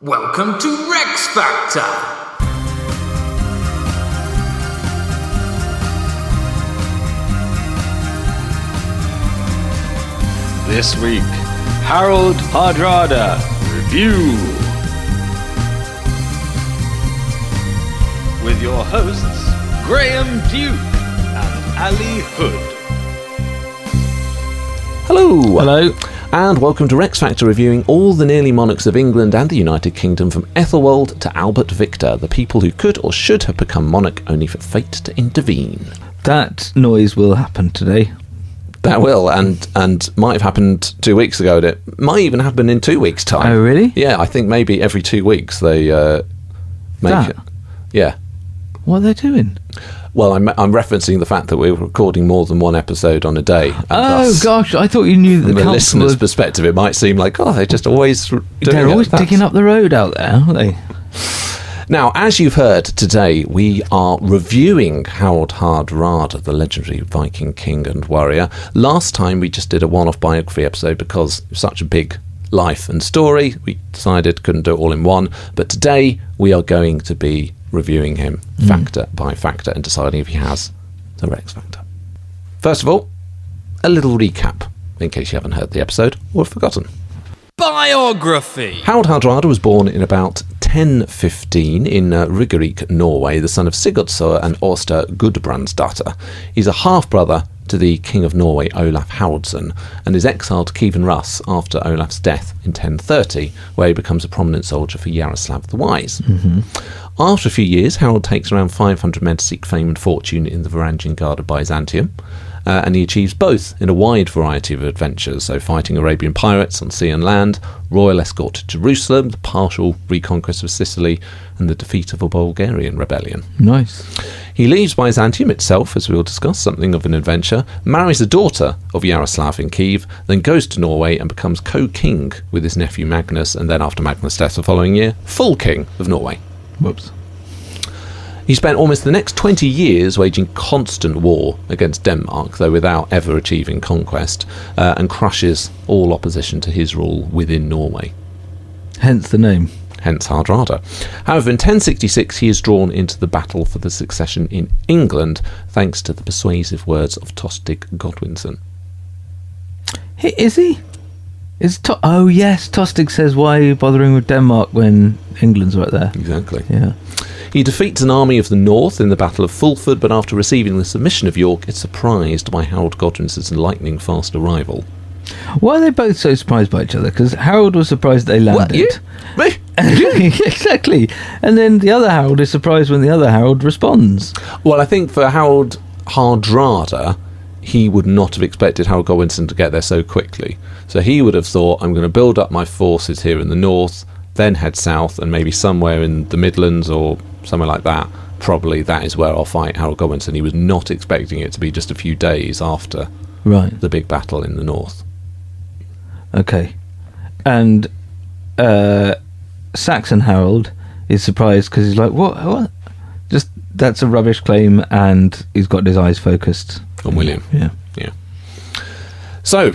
Welcome to Rex Factor! This week, Harald Hardrada Review. With your hosts, Graham Duke and Ali Hood. Hello. Hello. And welcome to Rex Factor, reviewing all the nearly monarchs of England and the United Kingdom from Ethelwald to Albert Victor, the people who could or should have become monarch only for fate to intervene. That noise will happen today. That will, and might have happened 2 weeks ago, and it might even happen in 2 weeks' time. Oh, really? Yeah, I think maybe every 2 weeks they make That? it. Yeah. What are they doing? Well, I'm referencing the fact that we're recording more than one episode on a day. And Oh, thus, gosh, I thought you knew that from the the council listener's was... perspective, it might seem like, oh, they're just always doing They're always it. digging up the road out there, aren't they? Now, as you've heard today, we are reviewing Harald Hardrada, the legendary Viking king and warrior. Last time we just did a one-off biography episode because it was such a big life and story. We decided couldn't do it all in one. But today we are going to be reviewing him factor by factor and deciding if he has the Rex factor. First of all, a little recap, in case you haven't heard the episode or have forgotten. Biography! Harald Hardrada was born in about 1015 in Ringerike, Norway, the son of Sigurdsur and Åsta Gudbrandsdatter. He's a half-brother to the King of Norway, Olaf Haraldsson, and is exiled to Kievan Rus after Olaf's death in 1030, where he becomes a prominent soldier for Yaroslav the Wise. After a few years, Harald takes around 500 men to seek fame and fortune in the Varangian Guard of Byzantium, and he achieves both in a wide variety of adventures, so fighting Arabian pirates on sea and land, royal escort to Jerusalem, the partial reconquest of Sicily, and the defeat of a Bulgarian rebellion. Nice. He leaves Byzantium itself, as we'll discuss, something of an adventure, marries a daughter of Yaroslav in Kiev, then goes to Norway and becomes co-king with his nephew Magnus, and then after Magnus' death the following year, full king of Norway. Whoops. He spent almost the next 20 years waging constant war against Denmark, though without ever achieving conquest, and crushes all opposition to his rule within Norway. Hence the name. Hence Hardrada. However, in 1066 he is drawn into the battle for the succession in England, thanks to the persuasive words of Tostig Godwinson. Is he? Oh, yes, Tostig says, why are you bothering with Denmark when England's right there? Exactly. Yeah. He defeats an army of the north in the Battle of Fulford, but after receiving the submission of York, is surprised by Harold Godwinson's lightning-fast arrival. Why are they both so surprised by each other? Because Harold was surprised they landed. Me? Exactly. And then the other Harold is surprised when the other Harold responds. Well, I think for Harald Hardrada, he would not have expected Harold Godwinson to get there so quickly. So he would have thought, I'm going to build up my forces here in the north, then head south, and maybe somewhere in the Midlands or somewhere like that, probably that is where I'll fight Harold Godwinson. He was not expecting it to be just a few days after the big battle in the north. Okay. And Saxon Harold is surprised because he's like, what? Just, that's a rubbish claim, and he's got his eyes focused On William. Yeah. So,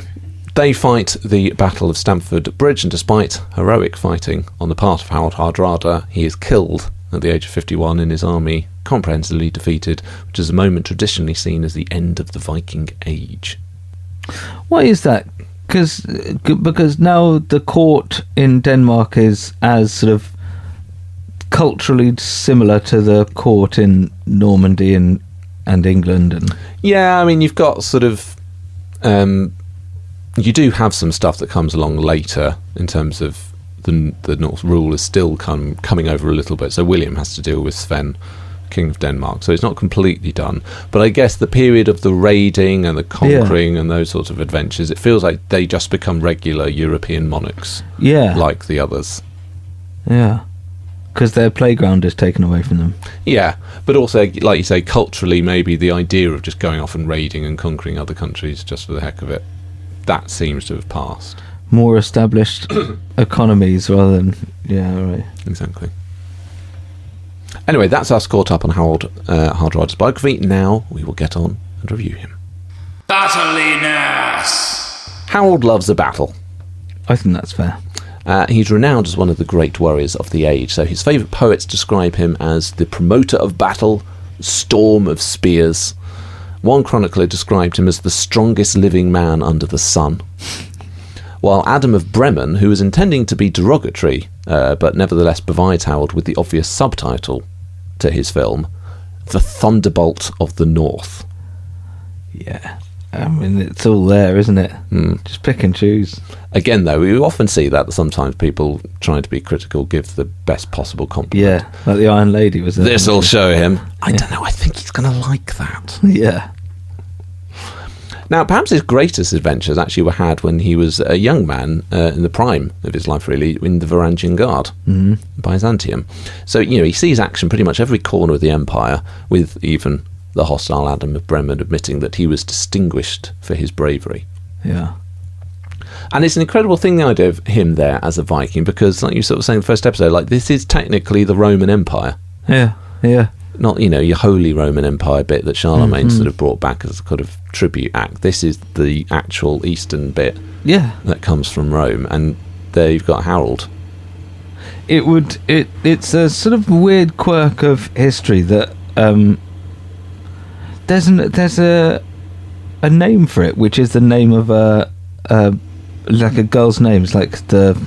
they fight the Battle of Stamford Bridge, and despite heroic fighting on the part of Harald Hardrada, he is killed at the age of 51 and his army comprehensively defeated, which is a moment traditionally seen as the end of the Viking Age. Why is that? Because now the court in Denmark is as sort of culturally similar to the court in Normandy and England. And Yeah, I mean, you've got sort of... you do have some stuff that comes along later in terms of the North rule is still coming over a little bit. So William has to deal with Sven, King of Denmark. So it's not completely done. But I guess the period of the raiding and the conquering and those sorts of adventures, it feels like they just become regular European monarchs. Yeah. Like the others. Yeah. Because their playground is taken away from them. Yeah. But also, like you say, culturally, maybe the idea of just going off and raiding and conquering other countries just for the heck of it, that seems to have passed. More established economies rather than... Yeah, right. Exactly. Anyway, that's us caught up on Harald Hardrada's biography. Now we will get on and review him. Battleyness! Harald loves a battle. I think that's fair. He's renowned as one of the great warriors of the age. So his favourite poets describe him as the promoter of battle, storm of spears. One chronicler described him as the strongest living man under the sun. While Adam of Bremen, who was intending to be derogatory, but nevertheless provides Harold with the obvious subtitle to his film, The Thunderbolt of the North. Yeah. I mean, it's all there, isn't it? Just pick and choose. Again, though, we often see that sometimes people trying to be critical give the best possible compliment. Yeah, like the Iron Lady was there. This'll show him. I don't know, I think he's going to like that. Yeah. Now, perhaps his greatest adventures actually were had when he was a young man, in the prime of his life, really, in the Varangian Guard, Byzantium. So, he sees action pretty much every corner of the empire, with even the hostile Adam of Bremen admitting that he was distinguished for his bravery. Yeah. And it's an incredible thing, the idea of him there as a Viking, because, like you sort of saying in the first episode, like, this is technically the Roman Empire. Yeah, yeah. Not, your Holy Roman Empire bit that Charlemagne sort of brought back as a kind of tribute act. This is the actual eastern bit that comes from Rome, and there you've got Harold. It's a sort of weird quirk of history that there's a name for it, which is the name of like a girl's name. It's like the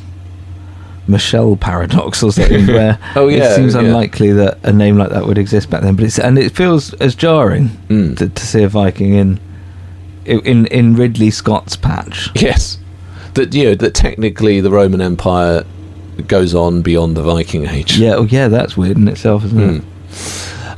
Michelle paradox or something, where it seems unlikely that a name like that would exist back then. But it feels as jarring to see a Viking in Ridley Scott's patch. Yes, that technically the Roman Empire goes on beyond the Viking Age. Yeah, that's weird in itself, isn't it?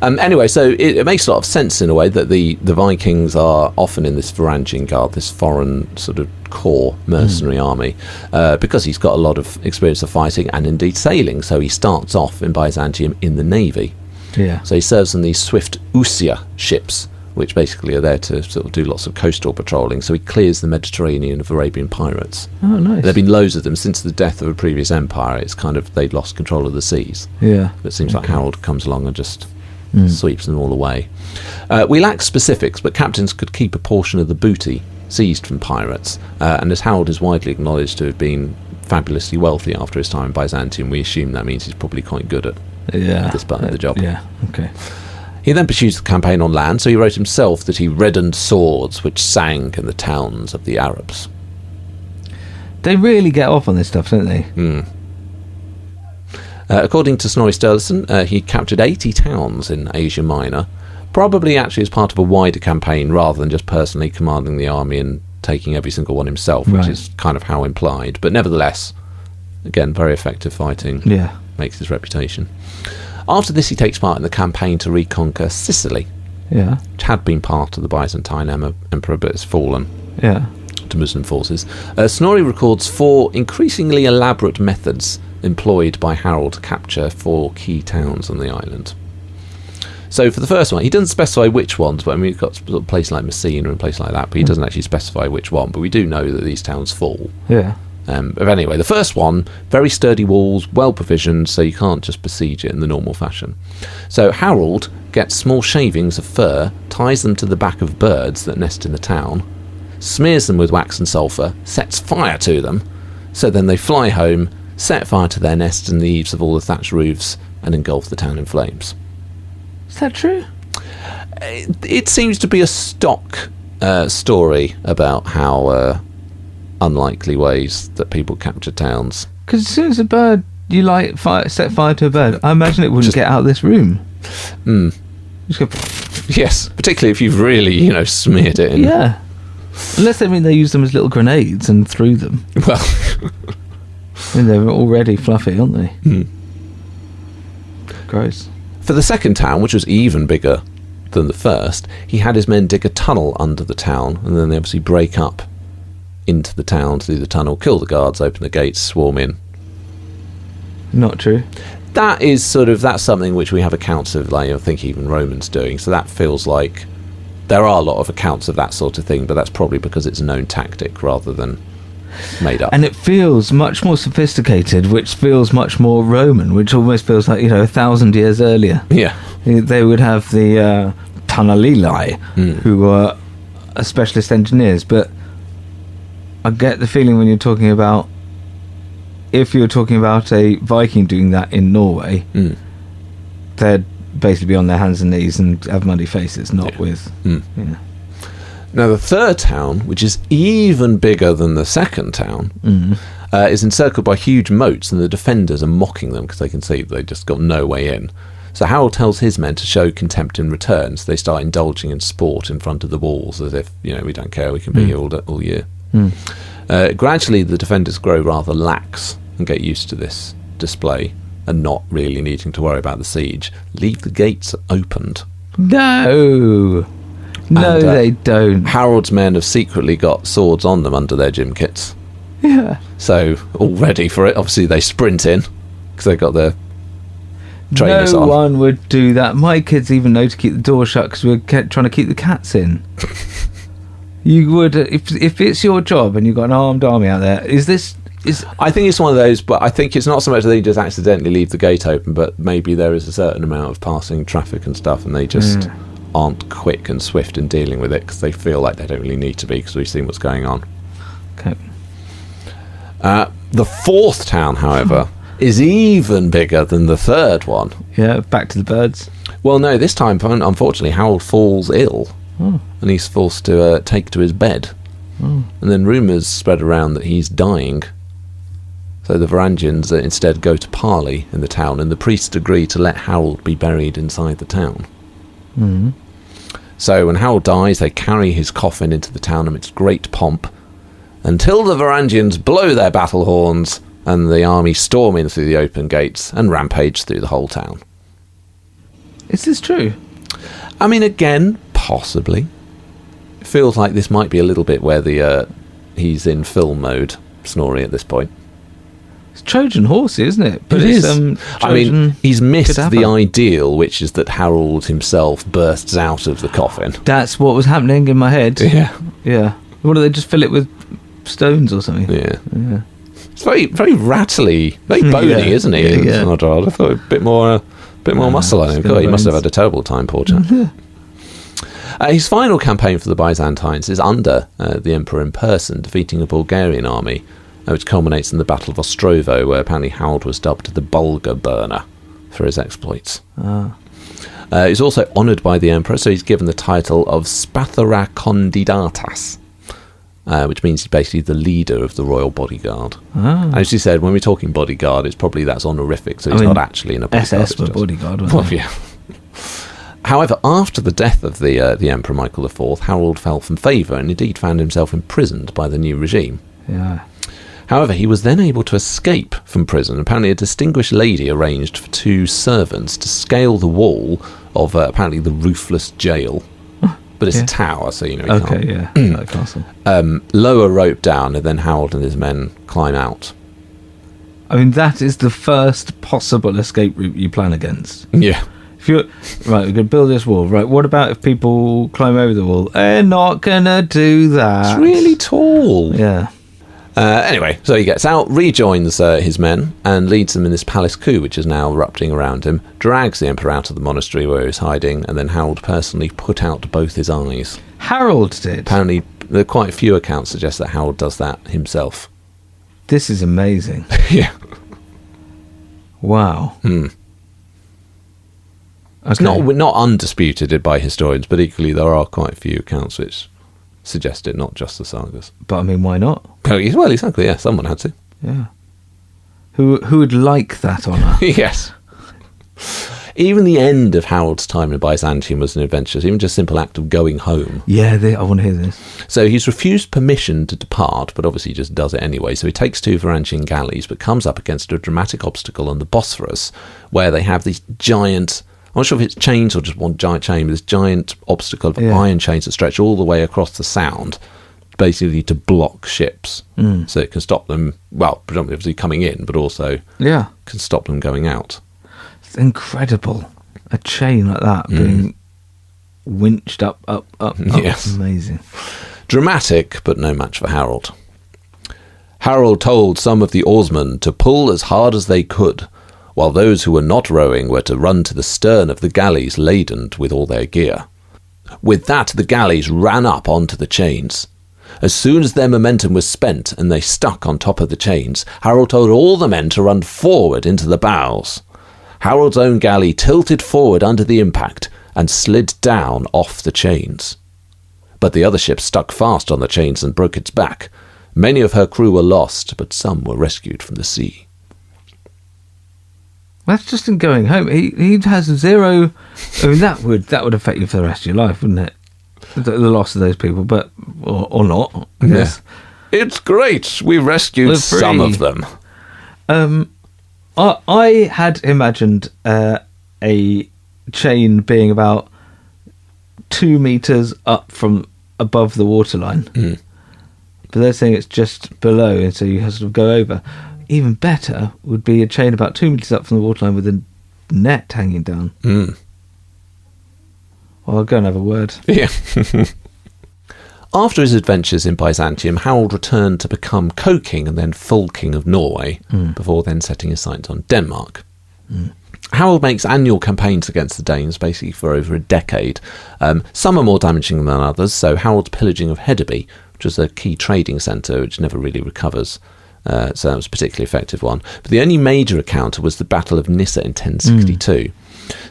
Anyway, so it makes a lot of sense in a way that the Vikings are often in this Varangian Guard, this foreign sort of core mercenary army, because he's got a lot of experience of fighting and indeed sailing. So he starts off in Byzantium in the navy. Yeah. So he serves on these swift Usia ships, which basically are there to sort of do lots of coastal patrolling. So he clears the Mediterranean of Arabian pirates. Oh, nice. There have been loads of them since the death of a previous empire. It's kind of, they'd lost control of the seas. Yeah. But it seems like Harold comes along and just sweeps them all away. We lack specifics, but captains could keep a portion of the booty seized from pirates, and as Harold is widely acknowledged to have been fabulously wealthy after his time in Byzantium, we assume that means he's probably quite good at this part of the job. Yeah, okay. He then pursues the campaign on land, so he wrote himself that he reddened swords which sank in the towns of the Arabs. They really get off on this stuff, don't they? According to Snorri Sturluson, he captured 80 towns in Asia Minor, probably actually as part of a wider campaign rather than just personally commanding the army and taking every single one himself, which is kind of how implied. But nevertheless, again, very effective fighting. Yeah. Makes his reputation. After this, he takes part in the campaign to reconquer Sicily, which had been part of the Byzantine Emperor but has fallen to Muslim forces. Snorri records 4 increasingly elaborate methods employed by Harold to capture 4 key towns on the island. So for the first one, he doesn't specify which ones, but I mean, you've got a place like Messina and a place like that, but he doesn't actually specify which one, but we do know that these towns fall. Yeah. But anyway, the first one, very sturdy walls, well provisioned, so you can't just besiege it in the normal fashion. So Harold gets small shavings of fur, ties them to the back of birds that nest in the town, smears them with wax and sulphur, sets fire to them, so then they fly home, set fire to their nests and the eaves of all the thatched roofs, and engulf the town in flames. Is that true? It seems to be a stock story about how unlikely ways that people capture towns. Because as soon as a bird, you set fire to a bird, I imagine it wouldn't get out of this room. Just go, yes, particularly if you've really, smeared it in. Yeah. Unless they use them as little grenades and threw them. Well, I mean, they're already fluffy, aren't they? Gross. For the second town, which was even bigger than the first, he had his men dig a tunnel under the town, and then they obviously break up into the town through the tunnel, kill the guards, open the gates, swarm in. Not true. That's something which we have accounts of, like, I think even Romans doing, so that feels like there are a lot of accounts of that sort of thing, but that's probably because it's a known tactic rather than made up. And it feels much more sophisticated, which feels much more Roman, which almost feels like 1,000 years earlier. Yeah. They would have the tunnelili, who were specialist engineers, but I get the feeling when you're talking about if you're talking about a Viking doing that in Norway, they'd basically be on their hands and knees and have muddy faces, not with... Yeah. Now, the third town, which is even bigger than the second town, is encircled by huge moats, and the defenders are mocking them because they can see they just got no way in. So Harold tells his men to show contempt in return, so they start indulging in sport in front of the walls as if, we don't care, we can be here all year. Gradually, the defenders grow rather lax and get used to this display and not really needing to worry about the siege. Leave the gates opened. No! No, they don't. Harold's men have secretly got swords on them under their gym kits. Yeah. So, all ready for it. Obviously, they sprint in because they've got their trainers on. No one would do that. My kids even know to keep the door shut because we're trying to keep the cats in. You would, if it's your job and you've got an armed army out there, I think it's one of those, but I think it's not so much that they just accidentally leave the gate open, but maybe there is a certain amount of passing traffic and stuff, and they just aren't quick and swift in dealing with it because they feel like they don't really need to be because we've seen what's going on. Okay. The fourth town, however, is even bigger than the third one. Yeah, back to the birds. Well, no, this time, unfortunately, Harold falls ill, and he's forced to take to his bed. And then rumours spread around that he's dying. So the Varangians instead go to parley in the town, and the priests agree to let Harold be buried inside the town. So when Harold dies, they carry his coffin into the town amidst great pomp, until the Varangians blow their battle horns, and the army storm in through the open gates and rampage through the whole town. Is this true? I mean, again, possibly. It feels like this might be a little bit where he's in film mode, Snorri, at this point. It's Trojan horse, isn't it? But it is. I mean, he's missed the ideal, which is that Harold himself bursts out of the coffin. That's what was happening in my head. Yeah. Yeah. What do they just fill it with stones or something? Yeah. It's very, very rattly, very bony, isn't he? Yeah. I thought a bit more muscle on him. God, he must have had a terrible time, poor chap. His final campaign for the Byzantines is under the emperor in person, defeating a Bulgarian army, which culminates in the Battle of Ostrovo, where apparently Harold was dubbed the Bulgar Burner for his exploits. He's also honoured by the emperor, so he's given the title of Spathara Condidatas, which means he's basically the leader of the royal bodyguard. As you said, when we're talking bodyguard, it's probably that's honorific, so he's not actually in a bodyguard. SS were bodyguard, well, yeah. However, after the death of the Emperor Michael IV, Harold fell from favour and indeed found himself imprisoned by the new regime. Yeah. However, he was then able to escape from prison. Apparently, a distinguished lady arranged for two servants to scale the wall of apparently the roofless jail. But it's a tower, so you can't. Okay, yeah, like castle. Lower rope down, and then Harold and his men climb out. I mean, that is the first possible escape route you plan against. Yeah. If you're right, we're going to build this wall. Right, what about if people climb over the wall? They're not going to do that. It's really tall. Yeah. Anyway, so he gets out, rejoins his men, and leads them in this palace coup, which is now erupting around him, drags the emperor out of the monastery where he's hiding, and then Harold personally put out both his eyes. Harold did? Apparently, there are quite a few accounts suggest that Harold does that himself. This is amazing. Yeah. Wow. Okay. It's not undisputed by historians, but equally there are quite a few accounts which suggest it, not just the sagas. But I mean, why not? Well, exactly, yeah, someone had to. Yeah. Who would like that honour? Yes. Even the end of Harold's time in Byzantium was an adventure, even just a simple act of going home. Yeah, I want to hear this. So he's refused permission to depart, but obviously he just does it anyway. So he takes two Varangian galleys, but comes up against a dramatic obstacle on the Bosphorus, where they have these giant... I'm not sure if it's chains or just one giant chain, but this giant obstacle of iron chains that stretch all the way across the Sound, basically to block ships. So it can stop them, well, predominantly coming in, but also can stop them going out. It's incredible. A chain like that being winched up. Yes. Amazing. Dramatic, but no match for Harold. Harold told some of the oarsmen to pull as hard as they could, while those who were not rowing were to run to the stern of the galleys laden with all their gear. With that, the galleys ran up onto the chains. As soon as their momentum was spent and they stuck on top of the chains, Harold told all the men to run forward into the bows. Harold's own galley tilted forward under the impact and slid down off the chains. But the other ship stuck fast on the chains and broke its back. Many of her crew were lost, but some were rescued from the sea. That's just in going home. He has zero. I mean, that would affect you for the rest of your life, wouldn't it? The loss of those people, but or not. I guess. Yeah. It's great. We rescued some of them. I had imagined a chain being about 2 meters up from above the waterline, but they're saying it's just below, and so you have to sort of go over. Even better would be a chain about 2 meters up from the waterline with a net hanging down. Well, I'll go and have a word. Yeah. After his adventures in Byzantium, Harold returned to become co-king and then full king of Norway, before then setting his sights on Denmark. Harold makes annual campaigns against the Danes, basically for over a decade. Some are more damaging than others, so Harold's pillaging of Hedeby, which was a key trading centre which never really recovers, so that was a particularly effective one. But the only major encounter was the Battle of Nyssa in 1062.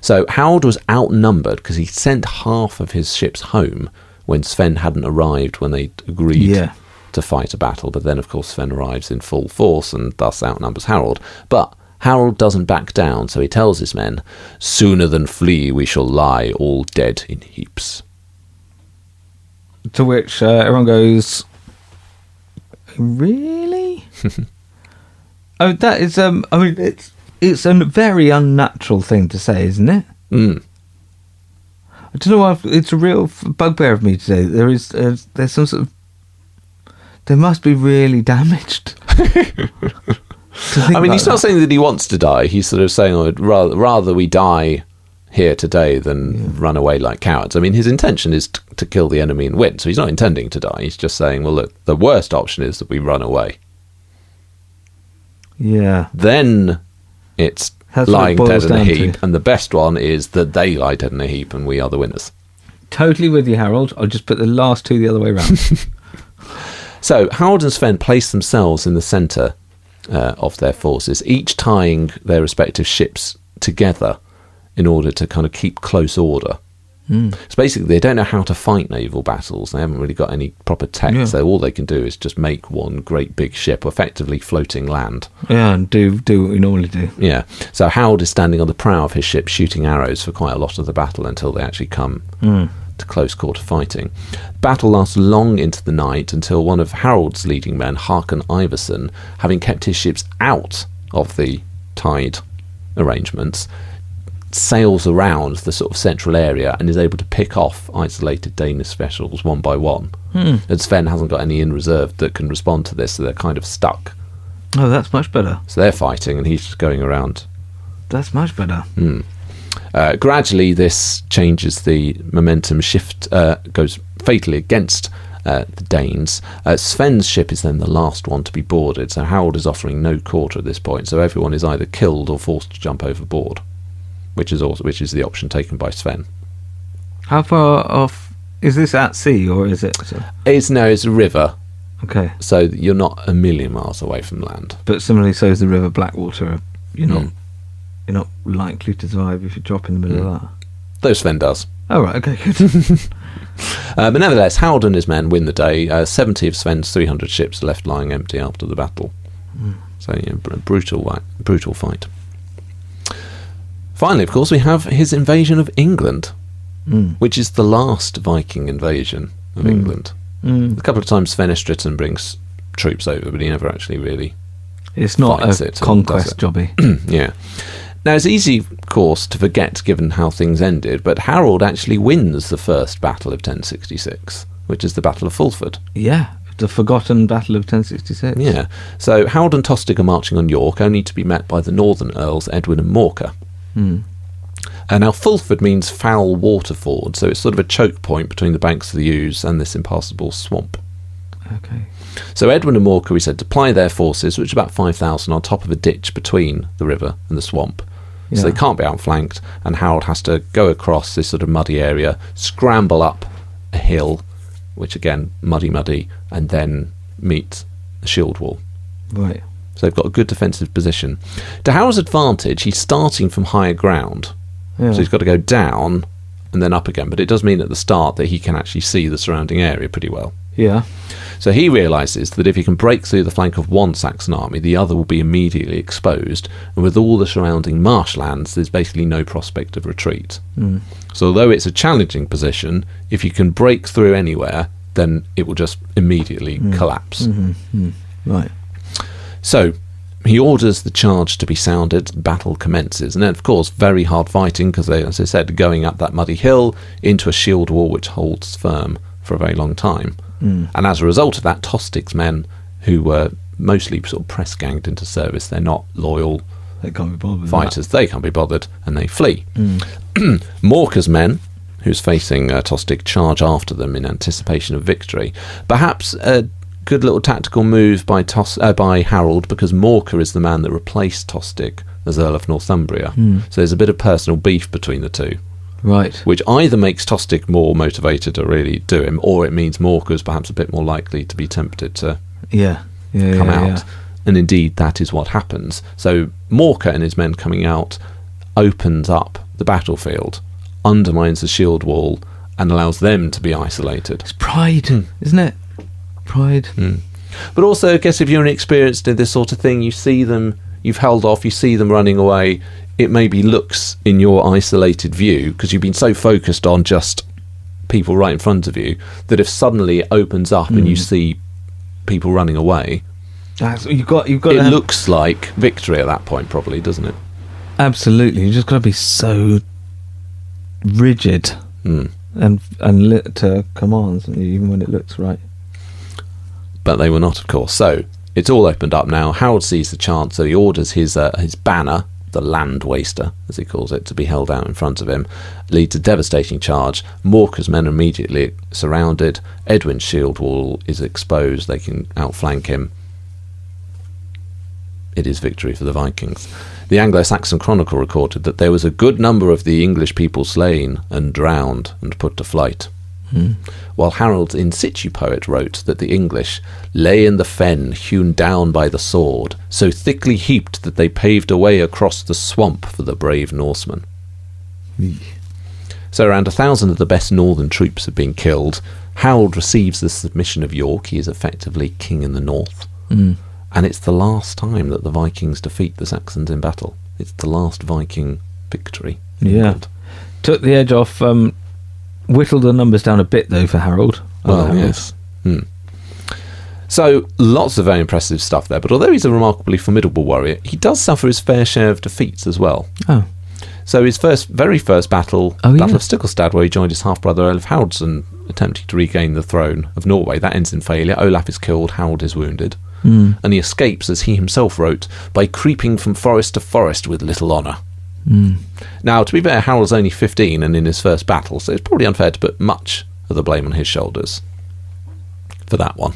So Harold was outnumbered because he sent half of his ships home when Sven hadn't arrived when they agreed to fight a battle. But then, of course, Sven arrives in full force and thus outnumbers Harold. But Harold doesn't back down, so he tells his men, "Sooner than flee, we shall lie all dead in heaps." To which everyone goes, "Really?" Oh, that is. I mean, it's a very unnatural thing to say, isn't it? I don't know why it's a real bugbear of me today. There's some sort of. They must be really damaged. I mean, he's not saying that he wants to die. He's sort of saying, oh, rather we die here today than run away like cowards. I mean, his intention is to kill the enemy and win. So he's not intending to die. He's just saying, well, look, the worst option is that we run away. Yeah. Then it's lying dead in a heap. And the best one is that they lie dead in a heap and we are the winners. Totally with you, Harold. I'll just put the last two the other way around. So Harold and Sven place themselves in the centre of their forces, each tying their respective ships together in order to kind of keep close order. So basically they don't know how to fight naval battles. They haven't really got any proper tech, so all they can do is just make one great big ship, effectively floating land. Yeah, and do what we normally do. Yeah, so Harold is standing on the prow of his ship shooting arrows for quite a lot of the battle until they actually come to close quarter fighting. Battle lasts long into the night until one of Harold's leading men, Håkon Iverson, having kept his ships out of the tide arrangements, sails around the sort of central area and is able to pick off isolated Danish vessels one by one. And Sven hasn't got any in reserve that can respond to this, so they're kind of stuck. Oh, that's much better. So they're fighting and he's just going around. That's much better. Gradually this changes, the momentum shift goes fatally against the Danes. Sven's ship is then the last one to be boarded, so Harold is offering no quarter at this point, so everyone is either killed or forced to jump overboard, which is the option taken by Sven. How far off is this, at sea or is it? It's a river. Okay. So you're not a million miles away from land. But similarly, so is the River Blackwater. You're not likely to survive if you drop in the middle of that. Though Sven does. Oh, right, okay, good. But nevertheless, Harold and his men win the day. 70 of Sven's 300 ships are left lying empty after the battle. So, brutal fight. Finally, of course, we have his invasion of England, which is the last Viking invasion of England. A couple of times Sven Estriton brings troops over, but he never actually really It's not a conquest jobby. Yeah. Now, it's easy, of course, to forget given how things ended, but Harold actually wins the first battle of 1066, which is the Battle of Fulford. Yeah, the forgotten Battle of 1066. Yeah. So Harold and Tostig are marching on York, only to be met by the northern earls Edwin and Morcar. Now Fulford means foul water ford, so it's sort of a choke point between the banks of the Ouse and this impassable swamp. Okay. So Edwin and Morcar, we said, deploy their forces, which are about 5,000, on top of a ditch between the river and the swamp. So they can't be outflanked, and Harold has to go across this sort of muddy area, scramble up a hill, which again, muddy, and then meet the shield wall. Right. So they've got a good defensive position. To Harold's advantage, he's starting from higher ground. Yeah. So he's got to go down and then up again. But it does mean at the start that he can actually see the surrounding area pretty well. Yeah. So he realises that if he can break through the flank of one Saxon army, the other will be immediately exposed. And with all the surrounding marshlands, there's basically no prospect of retreat. So although it's a challenging position, if you can break through anywhere, then it will just immediately collapse. Right. So he orders the charge to be sounded, battle commences. And then, of course, very hard fighting because, as I said, going up that muddy hill into a shield wall which holds firm for a very long time. And as a result of that, Tostig's men, who were mostly sort of press-ganged into service, they're not loyal They can't be bothered with fighters, they can't be bothered, and they flee. Morca's men, who's facing Tostig, charge after them in anticipation of victory. Perhaps a good little tactical move by Harold, because Morca is the man that replaced Tostig as Earl of Northumbria. So there's a bit of personal beef between the two. Right. Which either makes Tostig more motivated to really do him, or it means Morca's perhaps a bit more likely to be tempted to come out. And indeed, that is what happens. So Morca and his men coming out opens up the battlefield, undermines the shield wall, and allows them to be isolated. It's pride, isn't it? Pride. But also, I guess if you're inexperienced in this sort of thing, you see them, you've held off, you see them running away, it maybe looks in your isolated view, because you've been so focused on just people right in front of you, that if suddenly it opens up and you see people running away, You've got it to looks like victory at that point, probably, doesn't it? absolutely. You just got to be so rigid and lit to commands, even when it looks right. But they were not, of course. So it's all opened up now. Harold sees the chance, so he orders his banner, the land waster, as he calls it, to be held out in front of him. Leads a devastating charge. Morca's men are immediately surrounded. Edwin's shield wall is exposed. They can outflank him. It is victory for the Vikings. The Anglo-Saxon Chronicle recorded that there was a good number of the English people slain and drowned and put to flight. While Harold's in situ poet wrote that the English lay in the fen hewn down by the sword, so thickly heaped that they paved a way across the swamp for the brave Norsemen. So around 1,000 of the best northern troops have been killed. Harold receives the submission of York. He is effectively king in the north. And it's the last time that the Vikings defeat the Saxons in battle. It's the last Viking victory. Took the edge off. Whittled the numbers down a bit, though, for Harold. Well, yes. So, lots of very impressive stuff there. But although he's a remarkably formidable warrior, he does suffer his fair share of defeats as well. Oh. So his very first battle, Battle of Stickelstad, where he joined his half-brother Olaf Hardrada, attempting to regain the throne of Norway, that ends in failure. Olaf is killed, Harold is wounded. And he escapes, as he himself wrote, by creeping from forest to forest with little honour. Now, to be fair, Harold's only 15 and in his first battle, so it's probably unfair to put much of the blame on his shoulders for that one.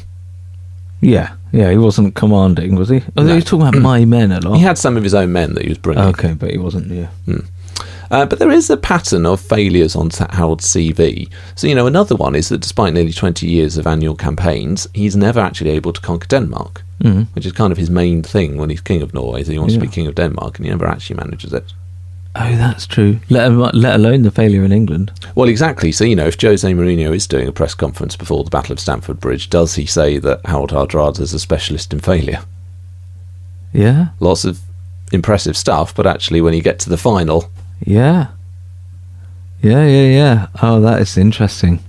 Yeah, he wasn't commanding, was he? Although he was talking about my men a lot. He had some of his own men that he was bringing. Okay, but he wasn't, But there is a pattern of failures on Harold's CV. So, another one is that despite nearly 20 years of annual campaigns, he's never actually able to conquer Denmark, which is kind of his main thing when he's king of Norway, so he wants to be king of Denmark, and he never actually manages it. Oh, that's true. Let alone the failure in England. Well, exactly. So, if Jose Mourinho is doing a press conference before the Battle of Stamford Bridge, does he say that Harald Hardrada is a specialist in failure? Yeah. Lots of impressive stuff, but actually when you get to the final... Yeah. Oh, that is interesting.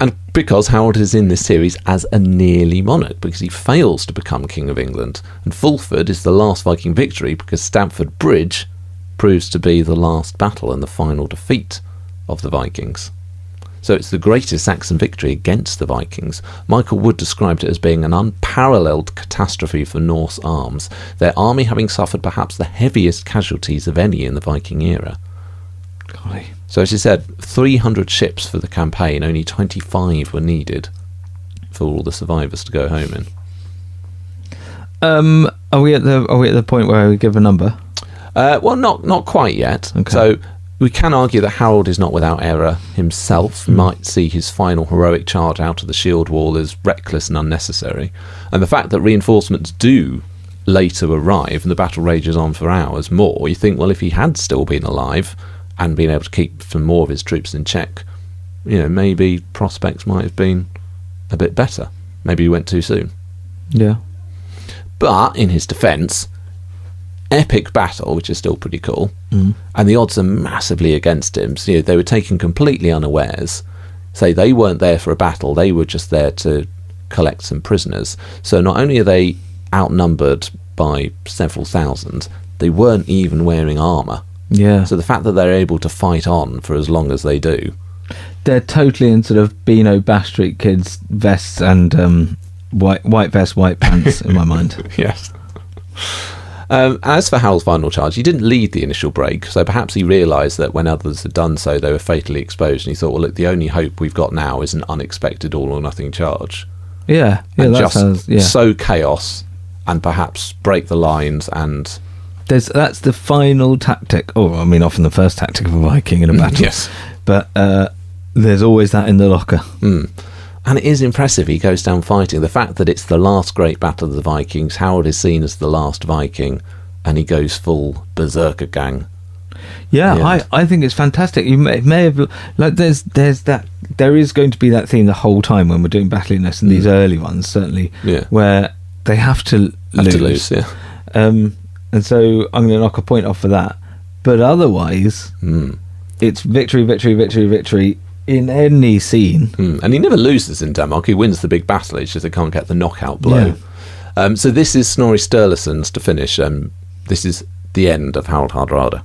And because Harold is in this series as a nearly monarch, because he fails to become King of England. And Fulford is the last Viking victory because Stamford Bridge proves to be the last battle and the final defeat of the Vikings. So it's the greatest Saxon victory against the Vikings. Michael Wood described it as being an unparalleled catastrophe for Norse arms, their army having suffered perhaps the heaviest casualties of any in the Viking era. Golly. So as you said, 300 ships for the campaign, only 25 were needed for all the survivors to go home in. Are we at the point where we give a number? Well, not quite yet. Okay. So we can argue that Harold is not without error himself. Might see his final heroic charge out of the shield wall as reckless and unnecessary. And the fact that reinforcements do later arrive and the battle rages on for hours more, you think, well, if he had still been alive and been able to keep some more of his troops in check, maybe prospects might have been a bit better. Maybe he went too soon. Yeah. But in his defence, epic battle, which is still pretty cool, and the odds are massively against him. So, they were taken completely unawares. Say they weren't there for a battle, they were just there to collect some prisoners. So not only are they outnumbered by several thousand, they weren't even wearing armour. Yeah. So the fact that they're able to fight on for as long as they do. They're totally in sort of Beano Bash Street Kids vests and white vest, white pants in my mind. Yes. As for Harold's final charge, he didn't lead the initial break, so perhaps he realised that when others had done so, they were fatally exposed, and he thought, well, look, the only hope we've got now is an unexpected all-or-nothing charge. Yeah, and that just sounds, sow chaos and perhaps break the lines and... That's the final tactic, often the first tactic of a Viking in a battle. Yes. But there's always that in the locker. And it is impressive he goes down fighting. The fact that it's the last great battle of the Vikings, Harold is seen as the last Viking, and he goes full berserker gang. Yeah, I think it's fantastic. You may have, like, there is going to be that theme the whole time when we're doing Battleyness, and these early ones certainly, where they have to lose. Yeah. And so I'm going to knock a point off for that. But otherwise, it's victory, victory, victory, victory in any scene. And he never loses in Denmark. He wins the big battle. It's just they can't get the knockout blow. So this is Snorri Sturluson's to finish. This is the end of Harald Hardrada.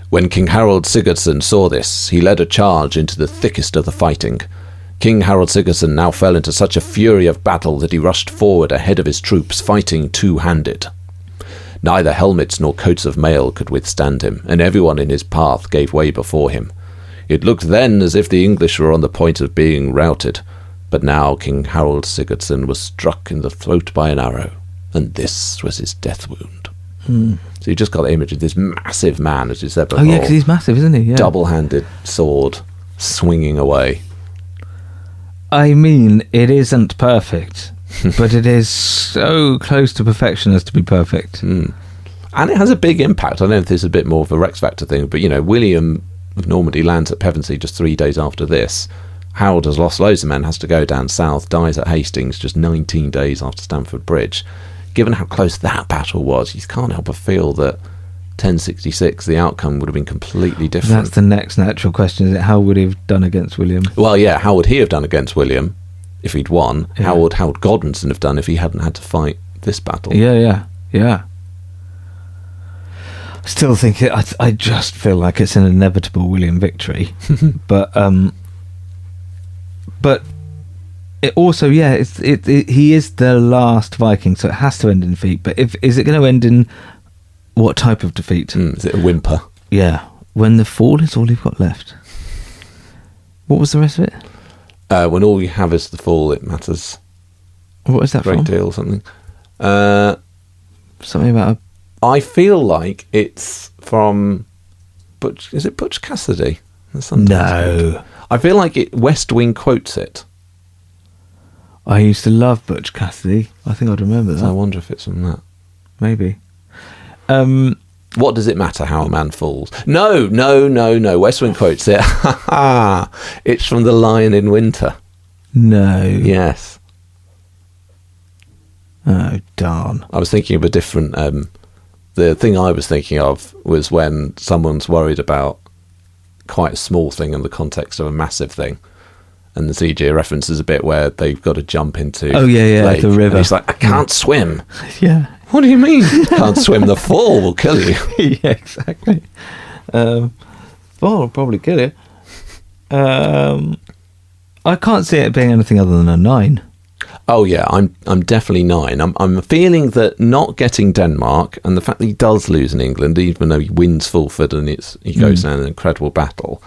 When King Harald Sigurdsson saw this, he led a charge into the thickest of the fighting. King Harald Sigurdsson now fell into such a fury of battle that he rushed forward ahead of his troops, fighting two-handed. Neither helmets nor coats of mail could withstand him, and everyone in his path gave way before him. It looked then as if the English were on the point of being routed, but now King Harald Sigurdsson was struck in the throat by an arrow, and this was his death wound. So you just got the image of this massive man, as you said before. Oh yeah, because he's massive, isn't he? Yeah. Double-handed sword, swinging away. I mean, it isn't perfect, but it is so close to perfection as to be perfect. And it has a big impact. I don't know if this is a bit more of a Rex Factor thing, but, William of Normandy lands at Pevensey just 3 days after this. Harold has lost loads of men, has to go down south, dies at Hastings just 19 days after Stamford Bridge. Given how close that battle was, you can't help but feel that 1066, the outcome would have been completely different. That's the next natural question, is it? How would he have done against William? Well, yeah, how would he have done against William if he'd won? Yeah. How would Harold Godwinson have done if he hadn't had to fight this battle? Yeah. Still think I just feel like it's an inevitable William victory, but it also, he is the last Viking, so it has to end in defeat. But is it going to end in what type of defeat? Is it a whimper? Yeah, when the fall is all you've got left. What was the rest of it? When all you have is the fall, it matters. What is that Great from? deal or something. Something about I feel like it's from Butch. Is it Butch Cassidy? No. I feel like West Wing quotes it. I used to love Butch Cassidy. I think I'd remember that. So I wonder if it's from that. Maybe. What does it matter how a man falls? No. West Wing quotes it. It's from The Lion in Winter. No. Yes. Oh, darn. I was thinking of a different... the thing I was thinking of was when someone's worried about quite a small thing in the context of a massive thing. And the CJ references a bit where they've got to jump into the river. And he's like, I can't swim. Yeah. What do you mean? Can't swim? The fall will kill you. Yeah, exactly. Fall will probably kill you. I can't see it being anything other than a 9. Oh yeah, I'm definitely 9. I'm feeling that not getting Denmark and the fact that he does lose in England, even though he wins Fulford and he goes down in an incredible battle,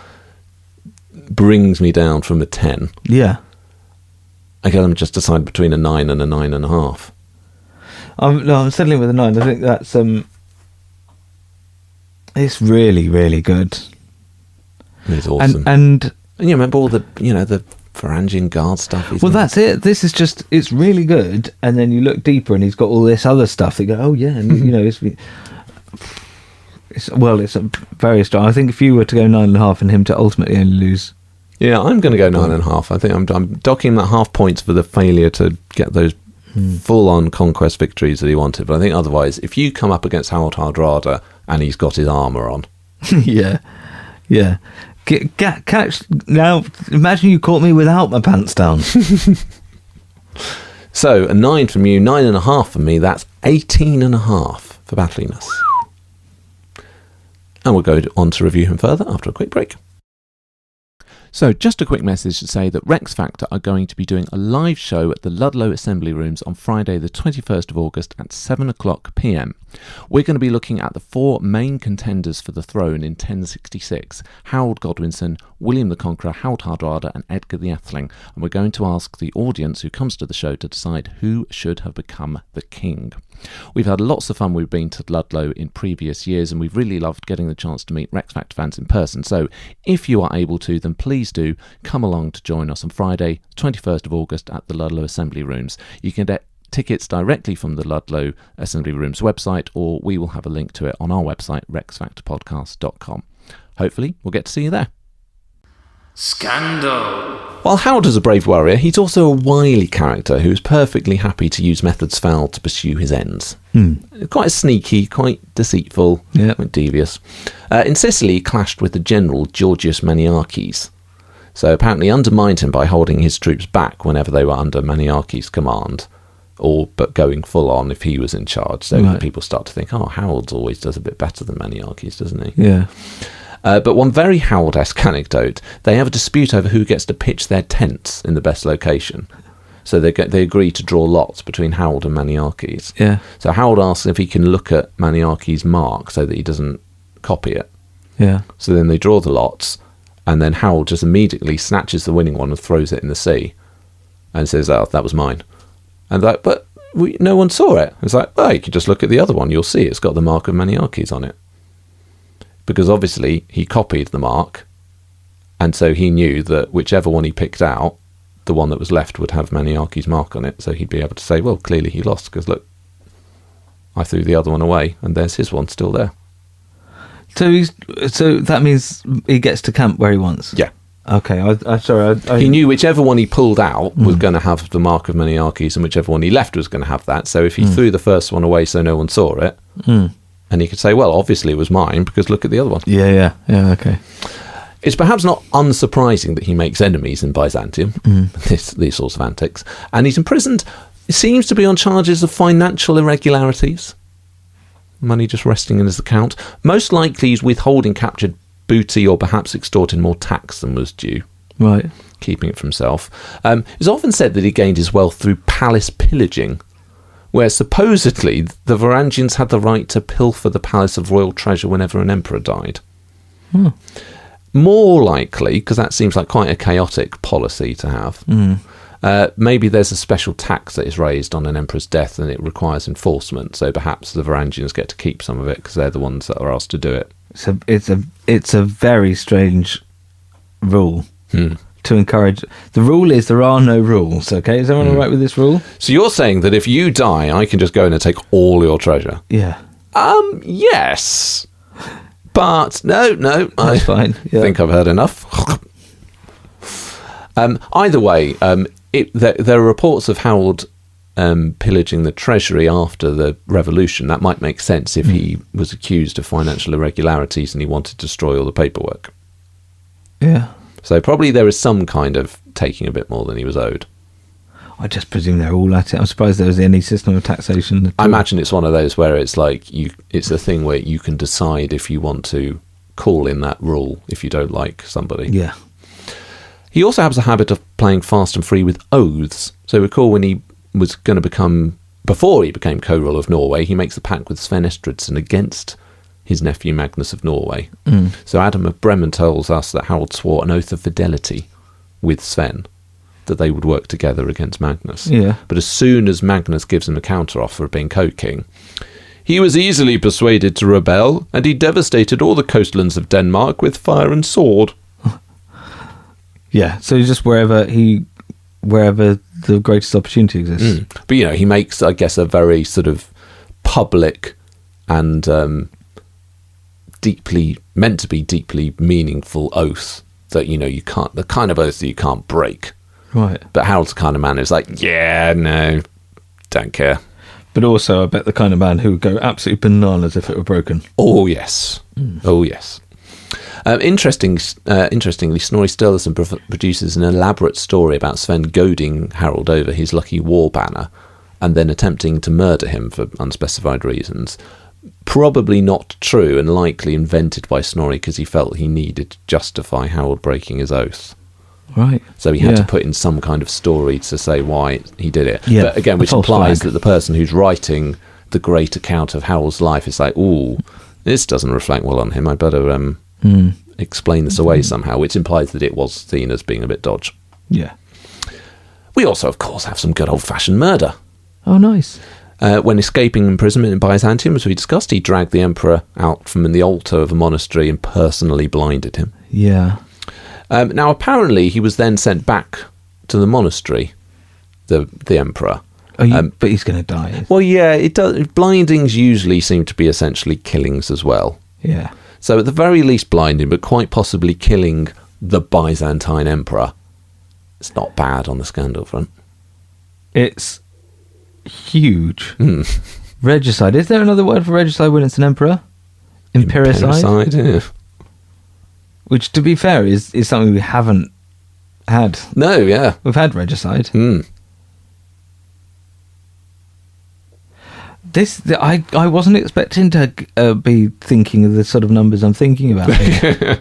brings me down from a 10. Yeah. I guess I'm just deciding between a 9 and a 9.5. I'm settling with a 9. I think that's it's really, really good. It's awesome. And you remember all the Varangian guard stuff? Well, that's it. This is just, it's really good. And then you look deeper and he's got all this other stuff that you go, oh, yeah. And, it's a very strong. I think if you were to go 9.5 and him to ultimately only lose. Yeah, I'm going to go 9.5. I think I'm docking that half points for the failure to get those full-on conquest victories that he wanted. But I think otherwise, if you come up against Harald Hardrada and he's got his armour on. Yeah. Catch now. Imagine you caught me without my pants down. So a 9 from you, 9.5 from me. That's 18.5 for Battleyness. And we'll go on to review him further after a quick break. So just a quick message to say that Rex Factor are going to be doing a live show at the Ludlow Assembly Rooms on Friday the 21st of August at 7:00 p.m. We're going to be looking at the 4 main contenders for the throne in 1066, Harold Godwinson, William the Conqueror, Harald Hardrada and Edgar the Atheling, and we're going to ask the audience who comes to the show to decide who should have become the king. We've had lots of fun. We've been to Ludlow in previous years and we've really loved getting the chance to meet Rex Factor fans in person. So if you are able to, then please do come along to join us on Friday, 21st of August at the Ludlow Assembly Rooms. You can get tickets directly from the Ludlow Assembly Rooms website, or we will have a link to it on our website, rexfactorpodcast.com. Hopefully we'll get to see you there. Scandal. While Harold is a brave warrior, he's also a wily character who is perfectly happy to use methods foul to pursue his ends. Quite sneaky, quite deceitful, quite devious. In Sicily, he clashed with the general Georgius Maniarches. So apparently undermined him by holding his troops back whenever they were under Maniarches' command, but going full on if he was in charge. So people start to think, Harold always does a bit better than Maniarches, doesn't he? Yeah. But one very Harold-esque anecdote, they have a dispute over who gets to pitch their tents in the best location. So they agree to draw lots between Harold and Maniarches. Yeah. So Harold asks if he can look at Maniarches' mark so that he doesn't copy it. Yeah. So then they draw the lots, and then Harold just immediately snatches the winning one and throws it in the sea and says, that was mine. And they're like, but no one saw it. It's like, you can just look at the other one. You'll see it's got the mark of Maniarches on it. Because obviously he copied the mark, and so he knew that whichever one he picked out, the one that was left would have Maniarches' mark on it, so he'd be able to say, well, clearly he lost, because look, I threw the other one away, and there's his one still there. So that means he gets to camp where he wants? Yeah. Okay, He knew whichever one he pulled out was going to have the mark of Maniarches, and whichever one he left was going to have that, so if he threw the first one away so no one saw it... And he could say, well, obviously it was mine because look at the other one. Yeah, okay. It's perhaps not unsurprising that he makes enemies in Byzantium, these sorts of antics. And he's imprisoned, it seems to be on charges of financial irregularities. Money just resting in his account. Most likely he's withholding captured booty or perhaps extorting more tax than was due. Right. Keeping it for himself. It's often said that he gained his wealth through palace pillaging, where supposedly the Varangians had the right to pilfer the palace of royal treasure whenever an emperor died. More likely, because that seems like quite a chaotic policy to have, maybe there's a special tax that is raised on an emperor's death and it requires enforcement, so perhaps the Varangians get to keep some of it because they're the ones that are asked to do it. So it's a very strange rule. To encourage. The rule is there are no rules, okay? Is everyone all right with this rule? So you're saying that if you die, I can just go in and take all your treasure? Yeah. Yes. But no. That's fine. Yeah. I think I've heard enough. Either way, there are reports of Harold pillaging the treasury after the revolution. That might make sense if he was accused of financial irregularities and he wanted to destroy all the paperwork. Yeah. So probably there is some kind of taking a bit more than he was owed. I just presume they're all at it. I'm surprised there was any system of taxation. I imagine it's one of those where it's like it's a thing where you can decide if you want to call in that rule if you don't like somebody. Yeah. He also has a habit of playing fast and free with oaths. So recall when he was going to before he became co-ruler of Norway, he makes a pact with Sven Estridsson against his nephew Magnus of Norway. So Adam of Bremen tells us that Harold swore an oath of fidelity with Sven, that they would work together against Magnus. Yeah. But as soon as Magnus gives him a counter-offer of being co-king, he was easily persuaded to rebel, and he devastated all the coastlands of Denmark with fire and sword. Yeah, so just wherever the greatest opportunity exists. But, he makes, I guess, a very sort of public and meant to be deeply meaningful oath that, you can't, the kind of oath that you can't break. Right. But Harold's the kind of man who's like, yeah, no, don't care. But also, I bet the kind of man who would go absolutely bananas if it were broken. Oh, yes. Oh, yes. Interestingly, Snorri Sturluson produces an elaborate story about Sven goading Harold over his lucky war banner and then attempting to murder him for unspecified reasons. Probably not true and likely invented by Snorri because he felt he needed to justify Harold breaking his oath. Right. So he had to put in some kind of story to say why he did it. Yeah, but again, which implies that the person who's writing the great account of Harold's life is like, ooh, this doesn't reflect well on him. I better explain this away somehow, which implies that it was seen as being a bit dodge. Yeah. We also, of course, have some good old-fashioned murder. Oh, nice. When escaping imprisonment in Byzantium, as we discussed, he dragged the emperor out from the altar of a monastery and personally blinded him. Yeah. Now, apparently, he was then sent back to the monastery, the emperor. But he's going to die. Well, yeah, it does. Blindings usually seem to be essentially killings as well. Yeah. So at the very least blinding, but quite possibly killing the Byzantine emperor. It's not bad on the scandal front. It's huge. Regicide. Is there another word for regicide when it's an emperor? Empiricide? Empiricide, yeah. Which, to be fair, is something we haven't had. No, yeah. We've had regicide. I wasn't expecting to be thinking of the sort of numbers I'm thinking about here.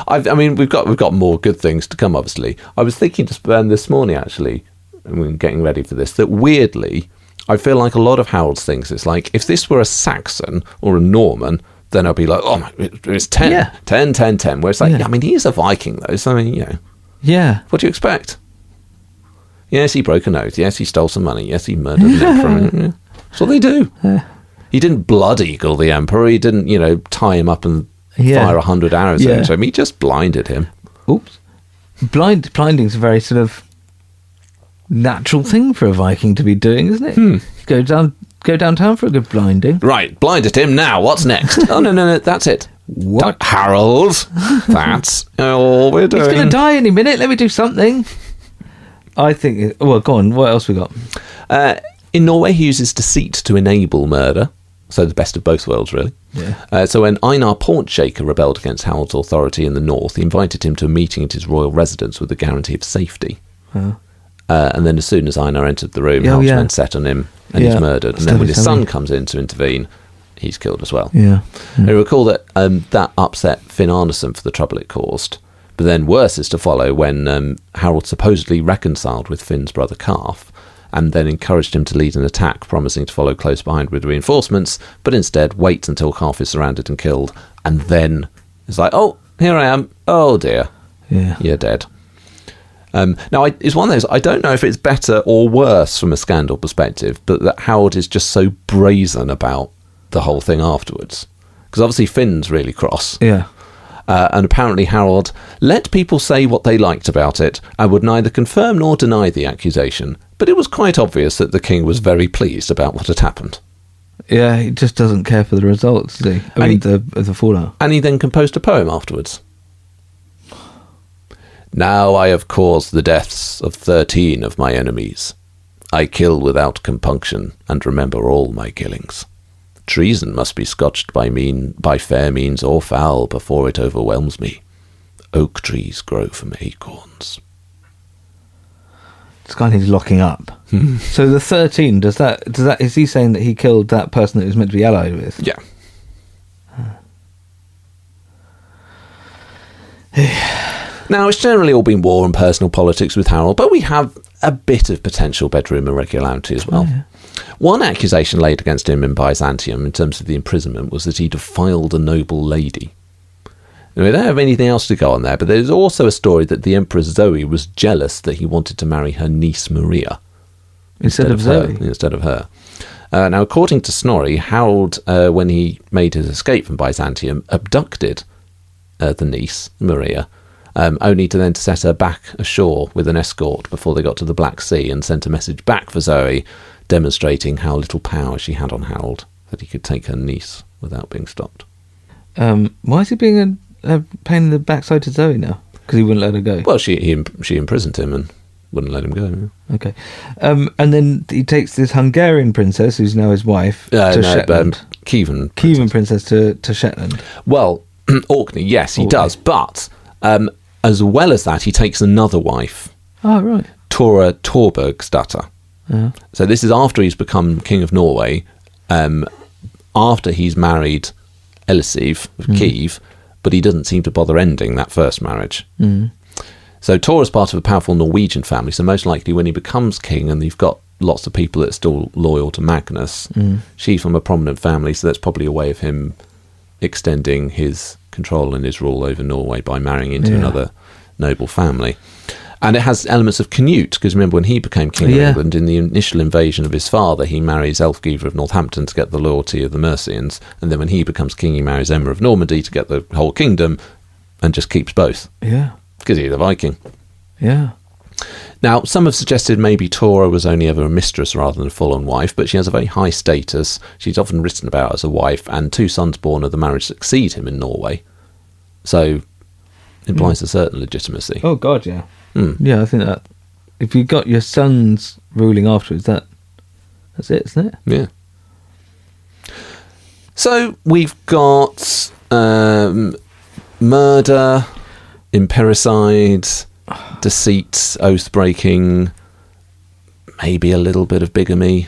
I mean, we've got more good things to come, obviously. I was thinking this morning, actually, and getting ready for this, that weirdly, I feel like a lot of Harold's things, it's like, if this were a Saxon or a Norman, then I'd be like, oh, it's 10, Yeah. 10, 10, 10. Where it's like, I mean, he is a Viking, though, so, I mean, Yeah. what do you expect? Yes, he broke an oath. Yes, he stole some money. Yes, he murdered an emperor. Yeah. That's what they do. He didn't blood eagle the emperor. He didn't, tie him up and fire 100 arrows into him. He just blinded him. Oops. Blinding's a very sort of natural thing for a Viking to be doing, isn't it? Go downtown for a good blinding. Right, blinded him now. What's next? Oh, no, that's it. What? Harold, that's all we're doing. He's going to die any minute. Let me do something. I think... Well, go on. What else we got? In Norway, he uses deceit to enable murder. So the best of both worlds, really. Yeah. So when Einar Portshaker rebelled against Harold's authority in the north, he invited him to a meeting at his royal residence with the guarantee of safety. And then as soon as Einar entered the room, Harold's men set on him and he's murdered. And then when his son comes in to intervene, he's killed as well. Yeah. I recall that that upset Finn Arneson for the trouble it caused. But then worse is to follow when Harold supposedly reconciled with Finn's brother Calf and then encouraged him to lead an attack, promising to follow close behind with reinforcements, but instead waits until Calf is surrounded and killed, and then it's like, oh, here I am. Oh, dear. Yeah. You're dead. Now, it's one of those, I don't know if it's better or worse from a scandal perspective, but that Harold is just so brazen about the whole thing afterwards. Because obviously Finn's really cross. Yeah. And apparently Harold let people say what they liked about it and would neither confirm nor deny the accusation, but it was quite obvious that the king was very pleased about what had happened. Yeah, he just doesn't care for the results, does he? I mean, the fallout. And he then composed a poem afterwards. Now I have caused the deaths of 13 of my enemies. I kill without compunction and remember all my killings. Treason must be scotched by fair means or foul before it overwhelms me. Oak trees grow from acorns. This guy needs locking up. So the 13, does that is he saying that he killed that person that he was meant to be allied with? Yeah. Now, it's generally all been war and personal politics with Harold, but we have a bit of potential bedroom irregularity as well. Oh, yeah. One accusation laid against him in Byzantium in terms of the imprisonment was that he defiled a noble lady. Now, we don't have anything else to go on there, but there's also a story that the Empress Zoe was jealous that he wanted to marry her niece Maria instead of her. Now, according to Snorri, Harold, when he made his escape from Byzantium, abducted the niece, Maria, only to then to set her back ashore with an escort before they got to the Black Sea, and sent a message back for Zoe demonstrating how little power she had on Harold, that he could take her niece without being stopped. Why is he being a pain in the backside to Zoe now? Because he wouldn't let her go. Well, she imprisoned him and wouldn't let him go. Okay. And then he takes this Hungarian princess, who's now his wife, to Shetland. Kievan princess to Shetland. Well, Orkney, yes, he does. But as well as that, he takes another wife. Oh, right. Tora Torbergsdatter. Uh-huh. So this is after he's become King of Norway, after he's married Elisiv of Kiev, but he doesn't seem to bother ending that first marriage. So Tora's part of a powerful Norwegian family, so most likely when he becomes king and you've got lots of people that are still loyal to Magnus, she's from a prominent family, so that's probably a way of him extending his control and his rule over Norway by marrying into another noble family. And it has elements of Canute, because remember when he became king of England, in the initial invasion of his father, he marries Elfgiver of Northampton to get the loyalty of the Mercians, and then when he becomes king, he marries Emma of Normandy to get the whole kingdom, and just keeps both. Yeah. Because he's a Viking. Yeah. Now, some have suggested maybe Tora was only ever a mistress rather than a full-on wife, but she has a very high status. She's often written about as a wife, and 2 sons born of the marriage succeed him in Norway. So, implies a certain legitimacy. Oh, God, yeah. Yeah, I think that if you got your sons ruling afterwards, that's it, isn't it? Yeah. So we've got murder, impericide, deceit, oath breaking, maybe a little bit of bigamy.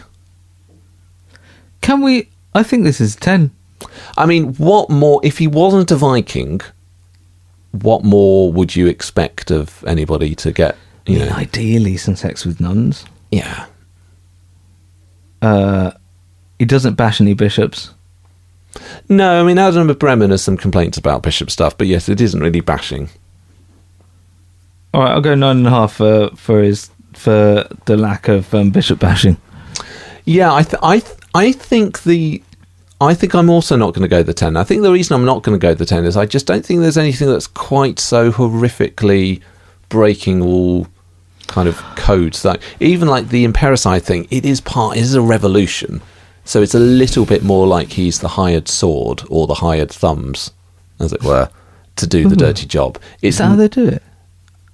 Can we? I think this is 10. I mean, what more? If he wasn't a Viking, what more would you expect of anybody to get? You know, ideally, some sex with nuns. Yeah. He doesn't bash any bishops. No, I mean, Adam of Bremen has some complaints about bishop stuff, but yes, it isn't really bashing. All right, I'll go 9.5 for the lack of bishop bashing. Yeah, I think I'm also not going to go the 10. I think the reason I'm not going to go the 10 is I just don't think there's anything that's quite so horrifically breaking all kind of codes. Like even like the impericide thing, it is a revolution. So it's a little bit more like he's the hired sword or the hired thumbs, as it were, to do the dirty job. Is that how they do it?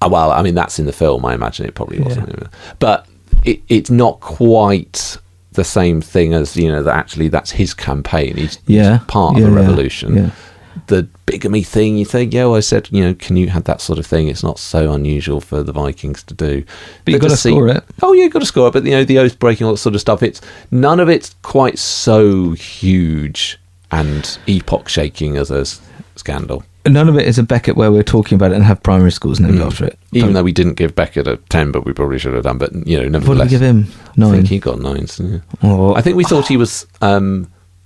Well, I mean, that's in the film. I imagine it probably wasn't. But it's not quite the same thing as, you know, that actually that's his campaign. He's part of a revolution. Yeah. The bigamy thing, you think, I said, you know, Canute had that sort of thing. It's not so unusual for the Vikings to do. But you've got to score it. Oh, yeah, you've got to score it. But, you know, the oath breaking, all that sort of stuff, none of it's quite so huge and epoch shaking as a scandal. None of it is a Beckett where we're talking about it and have primary schools named after it. Even though we didn't give Beckett a 10, but we probably should have done. But, you know, nevertheless. What did we give him? 9? I think he got 9s. Yeah. Oh. I think we thought he was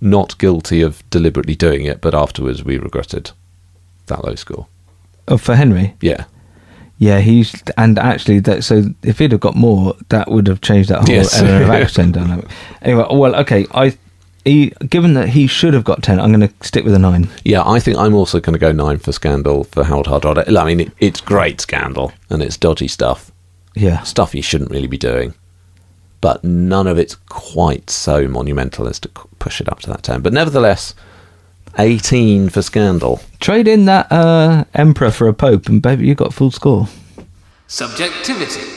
not guilty of deliberately doing it, but afterwards we regretted that low score. Oh, for Henry? Yeah. Yeah, and actually, so if he'd have got more, that would have changed that whole element of accent dynamic. Anyway, well, okay, given that he should have got 10, I'm going to stick with a 9. Yeah, I think I'm also going to go 9 for Scandal for Harald Hardrada. I mean, it's great Scandal, and it's dodgy stuff. Yeah. Stuff you shouldn't really be doing. But none of it's quite so monumental as to push it up to that 10. But nevertheless, 18 for Scandal. Trade in that Emperor for a Pope, and baby, you got full score. Subjectivity.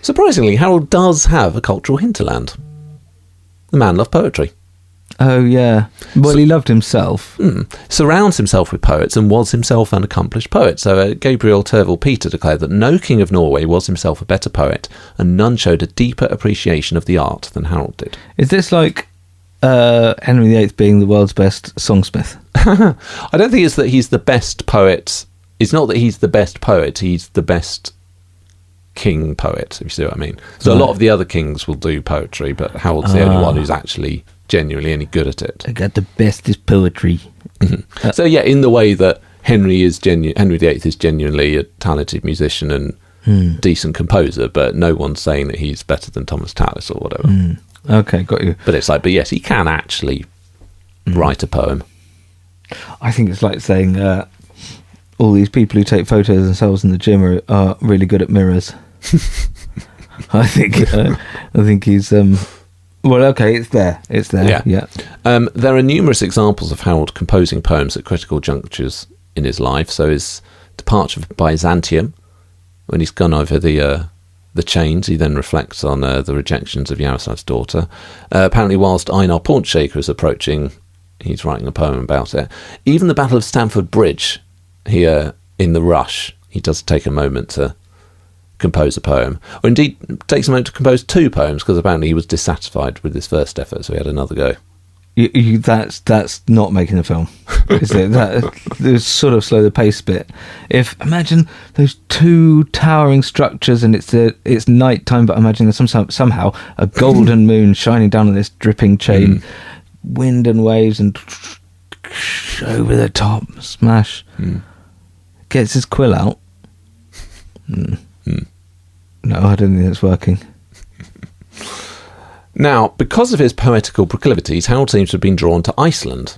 Surprisingly, Harold does have a cultural hinterland. The man loved poetry. Oh, yeah. Well, he loved himself. Surrounds himself with poets and was himself an accomplished poet. So Gabriel Terval Peter declared that no king of Norway was himself a better poet, and none showed a deeper appreciation of the art than Harold did. Is this like Henry VIII being the world's best songsmith? I don't think it's that he's the best poet. It's not that he's the best poet. He's the best king poet, if you see what I mean. So a lot of the other kings will do poetry, but Harold's the only one who's actually genuinely any good at it. I got the bestest poetry. So yeah, in the way that Henry VIII is genuinely a talented musician and decent composer, but no one's saying that he's better than Thomas Tallis or whatever. Okay, got you. But it's like, but yes, he can actually write a poem. I think it's like saying all these people who take photos of themselves in the gym are really good at mirrors. I think he's well, okay, it's there. Yeah. There are numerous examples of Harold composing poems at critical junctures in his life. So his departure from Byzantium, when he's gone over the chains, he then reflects on the rejections of Yaroslav's daughter. Apparently, whilst Einar Pauntshaker is approaching, he's writing a poem about it. Even the Battle of Stamford Bridge, here in the rush, he does take a moment to compose a poem, or indeed takes a moment to compose 2 poems, because apparently he was dissatisfied with his first effort, so he had another go. That's not making a film, is it? That sort of slow the pace a bit. Imagine those 2 towering structures, and it's night time, but imagine there's somehow a golden moon shining down on this dripping chain, wind and waves, and over the top, smash. Gets his quill out. No, I don't think it's working. Now, because of his poetical proclivities, Harold seems to have been drawn to Iceland.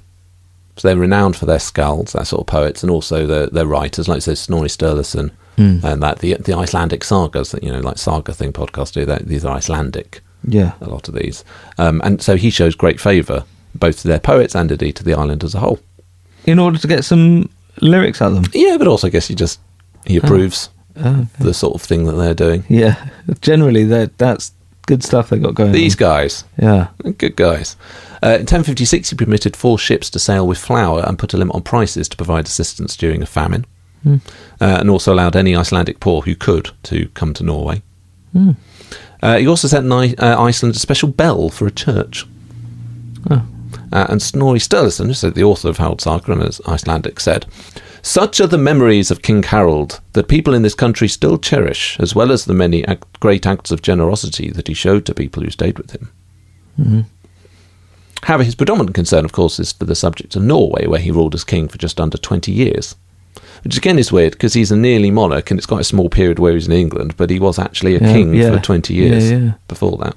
So they're renowned for their skalds, their sort of poets, and also their writers, like so Snorri Sturluson, and that the Icelandic sagas that, like Saga Thing podcast do. These are Icelandic. Yeah, a lot of these, and so he shows great favour both to their poets and indeed to the island as a whole. In order to get some lyrics out of them. Yeah, but also I guess he approves the sort of thing that they're doing. Yeah, generally that's good stuff they got going. These guys, yeah, good guys. In 1056, he permitted 4 ships to sail with flour and put a limit on prices to provide assistance during a famine, and also allowed any Icelandic poor who could to come to Norway. He also sent Iceland a special bell for a church. And Snorri Sturluson, so the author of Harald Saga and as Icelandic, said, "Such are the memories of King Harald that people in this country still cherish, as well as the many great acts of generosity that he showed to people who stayed with him." However, his predominant concern, of course, is for the subjects of Norway, where he ruled as king for just under 20 years. Which again is weird, because he's a nearly monarch, and it's quite a small period where he's in England, but he was actually a king for 20 years before that.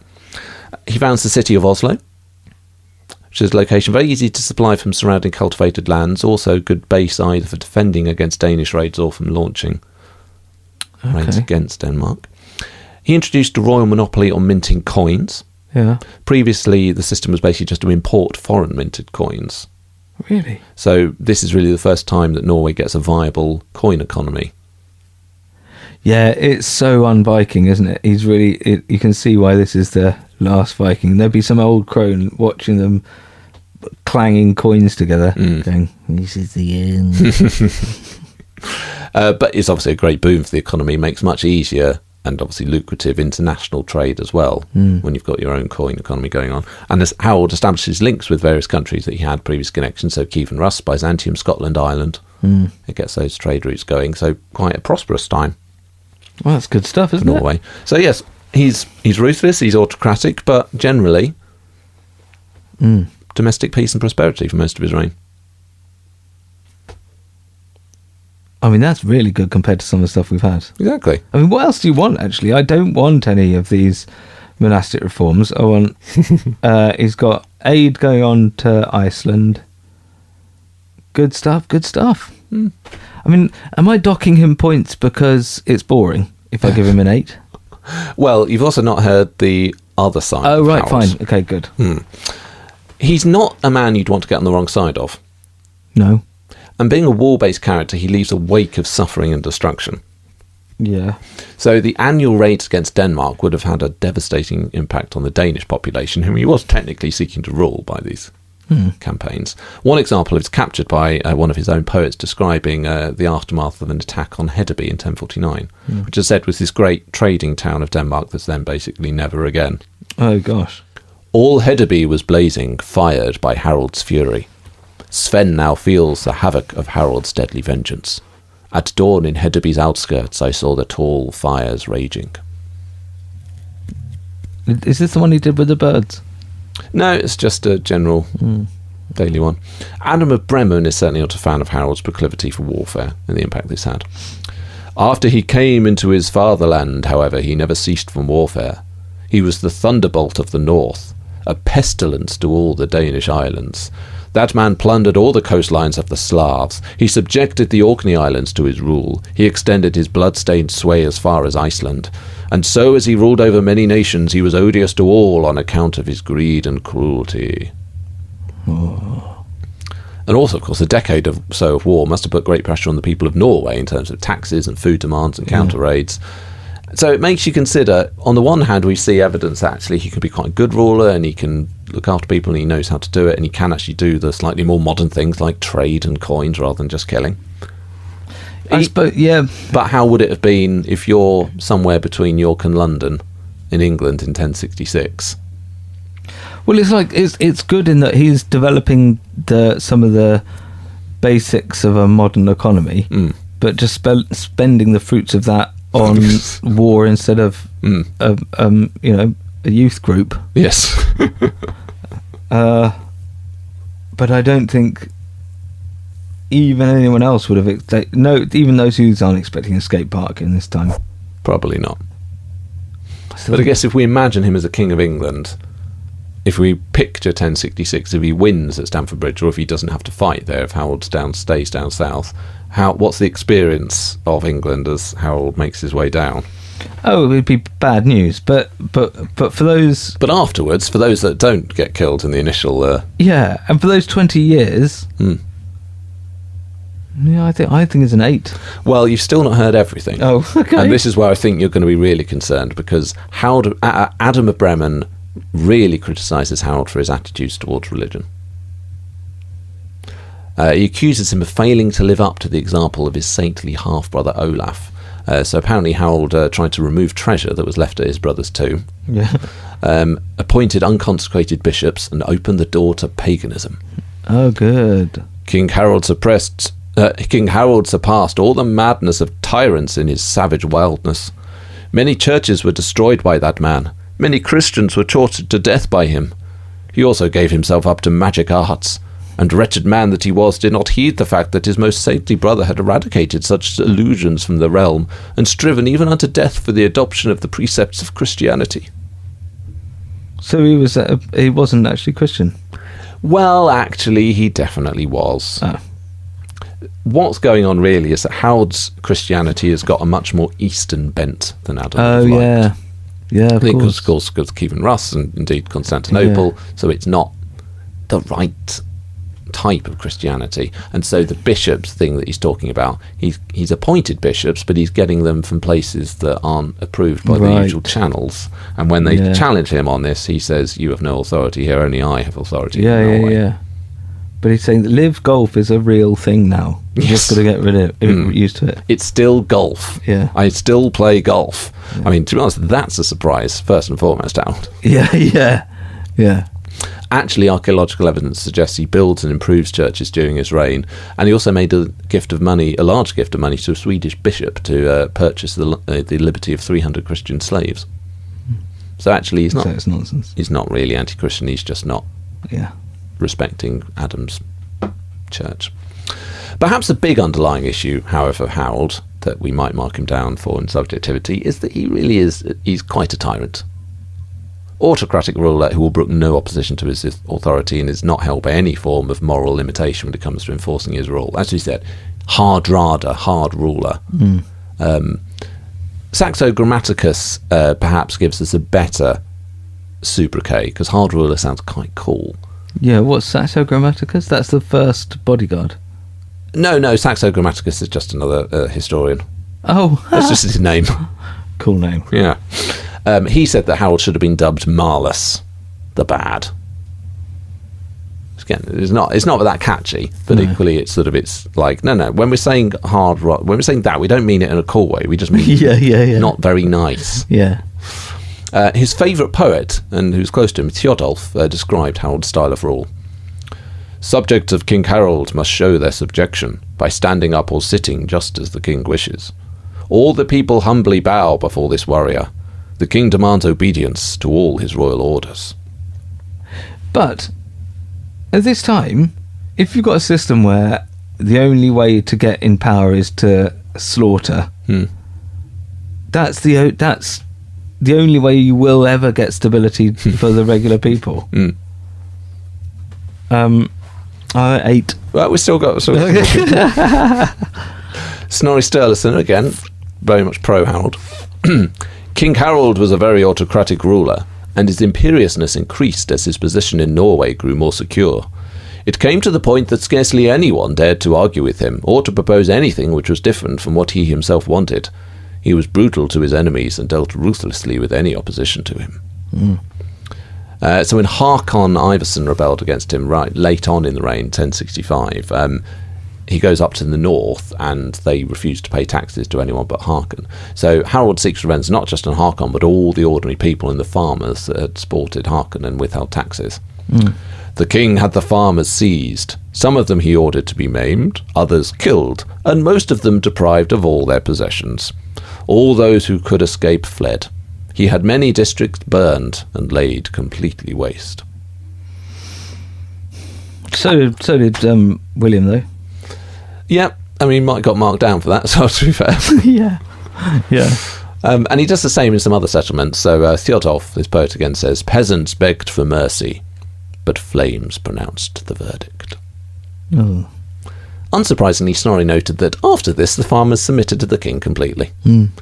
He founds the city of Oslo, which is a location very easy to supply from surrounding cultivated lands, also good base either for defending against Danish raids or from launching raids against Denmark. He introduced a royal monopoly on minting coins. Yeah. Previously, the system was basically just to import foreign minted coins. Really? So this is really the first time that Norway gets a viable coin economy. Yeah, it's so un-Viking, isn't it? You can see why this is the last Viking. There'd be some old crone watching them clanging coins together, going, "This is the end." But it's obviously a great boom for the economy, makes much easier and obviously lucrative international trade as well when you've got your own coin economy going on. And as Harold establishes links with various countries that he had previous connections, so Kiev and Rus, Byzantium, Scotland, Ireland, it gets those trade routes going. So quite a prosperous time. Well, that's good stuff, isn't it? Norway. So yes, he's ruthless, he's autocratic, but generally domestic peace and prosperity for most of his reign. I mean, that's really good compared to some of the stuff we've had. Exactly. I mean, what else do you want, actually? I don't want any of these monastic reforms. I want... he's got aid going on to Iceland. Good stuff. I mean, am I docking him points because it's boring if I give him an 8? Well, you've also not heard the other side. Oh, of right, Harold. fine. Okay, good. He's not a man you'd want to get on the wrong side of. No. And being a war-based character, he leaves a wake of suffering and destruction. Yeah. So the annual raids against Denmark would have had a devastating impact on the Danish population, whom he was technically seeking to rule by these campaigns. One example is captured by one of his own poets describing the aftermath of an attack on Hedeby in 1049, which is said was this great trading town of Denmark that's then basically never again. Oh, gosh. All Hedeby was blazing, fired by Harold's fury. Sven now feels the havoc of Harold's deadly vengeance. At dawn in Hedeby's outskirts, I saw the tall fires raging. Is this the one he did with the birds? No, it's just a general daily one. Adam of Bremen is certainly not a fan of Harold's proclivity for warfare and the impact this had. After he came into his fatherland, however, he never ceased from warfare. He was the thunderbolt of the north, a pestilence to all the Danish islands. That man plundered all the coastlines of the Slavs. He subjected the Orkney Islands to his rule. He extended his blood-stained sway as far as Iceland. And so as he ruled over many nations, he was odious to all on account of his greed and cruelty. Oh. And also, of course, a decade or so of war must have put great pressure on the people of Norway in terms of taxes and food demands and counter raids. So it makes you consider, on the one hand, we see evidence that actually he can be quite a good ruler and he can look after people and he knows how to do it and he can actually do the slightly more modern things like trade and coins rather than just killing. I suppose, yeah. But how would it have been if you're somewhere between York and London in England in 1066? Well, it's good in that he's developing some of the basics of a modern economy, but just spending the fruits of that on war instead of a youth group. Yes. But I don't think even anyone else would have even those who aren't expecting a skate park in this time. Probably not. But I guess if we imagine him as a king of England, if we picture 1066, if he wins at Stamford Bridge or if he doesn't have to fight there, if Harold stays down south, what's the experience of England as Harold makes his way down? Oh, it would be bad news, but for those... But afterwards, for those that don't get killed in the initial... and for those 20 years... Yeah, I think it's an 8. Well, you've still not heard everything. Oh, okay. And this is where I think you're going to be really concerned, because Adam of Bremen really criticises Harold for his attitudes towards religion. He accuses him of failing to live up to the example of his saintly half-brother Olaf. So apparently Harold tried to remove treasure that was left at his brother's tomb, appointed unconsecrated bishops, and opened the door to paganism. Oh, good. King Harold surpassed all the madness of tyrants in his savage wildness. Many churches were destroyed by that man. Many Christians were tortured to death by him. He also gave himself up to magic arts, and wretched man that he was, did not heed the fact that his most saintly brother had eradicated such illusions from the realm, and striven even unto death for the adoption of the precepts of Christianity. So he wasn't actually Christian? Well, actually, he definitely was. Oh. What's going on really is that Harold's Christianity has got a much more Eastern bent than Adam. Oh, yeah. Yeah, of course. Of course, Kievan Rus and indeed Constantinople, so it's not the right type of Christianity. And so the bishops thing that he's talking about, he's appointed bishops, but he's getting them from places that aren't approved by the usual channels. And when they challenge him on this, he says, "You have no authority here, only I have authority." Yeah. But he's saying that live golf is a real thing now. You've just got to get used to it. It's still golf. Yeah. I still play golf. Yeah. I mean, to be honest, that's a surprise, first and foremost, Harold. Yeah. Actually, archaeological evidence suggests he builds and improves churches during his reign, and he also made a large gift of money to a Swedish bishop to purchase the liberty of 300 Christian slaves. So actually, So it's nonsense. He's not really anti-Christian. He's just not respecting Adam's church. Perhaps the big underlying issue, however, Harold, that we might mark him down for in Subjectivity, is that he's quite a tyrant. Autocratic ruler who will brook no opposition to his authority and is not held by any form of moral limitation when it comes to enforcing his rule. As we said, Hardrada, hard ruler. Saxo Grammaticus perhaps gives us a better sobriquet, because hard ruler sounds quite cool. Yeah, what's Saxo Grammaticus? That's the first bodyguard. No, Saxo Grammaticus is just another historian. Oh. That's just his name. Cool name. Yeah. He said that Harold should have been dubbed Marlus, the bad. Again, it's not that catchy, but equally it's like no. When we're saying when we're saying that, we don't mean it in a cool way. We just mean not very nice. Yeah. His favourite poet, and who's close to him, Theodulf, described Harold's style of rule. Subjects of King Harold must show their subjection by standing up or sitting just as the king wishes. All the people humbly bow before this warrior. The king demands obedience to all his royal orders. But at this time, if you've got a system where the only way to get in power is to slaughter, that's the only way you will ever get stability for the regular people. 8. Well, we still got... Snorri Sturluson, again, very much pro-Harold. King Harold was a very autocratic ruler, and his imperiousness increased as his position in Norway grew more secure. It came to the point that scarcely anyone dared to argue with him, or to propose anything which was different from what he himself wanted. He was brutal to his enemies and dealt ruthlessly with any opposition to him. So when Håkon Ivarsson rebelled against him right late on in the reign, 1065, he goes up to the north and they refuse to pay taxes to anyone but Håkon. So Harold seeks revenge not just on Håkon, but all the ordinary people and the farmers that had supported Håkon and withheld taxes. The king had the farmers seized. Some of them he ordered to be maimed, others killed, and most of them deprived of all their possessions. All those who could escape fled. He had many districts burned and laid completely waste. So did William, though. Yeah, I mean, Mike got marked down for that, so to be fair. Yeah. And he does the same in some other settlements. So Theodulf, this poet again, says, peasants begged for mercy, but flames pronounced the verdict. Oh. Unsurprisingly, Snorri noted that after this, the farmers submitted to the king completely,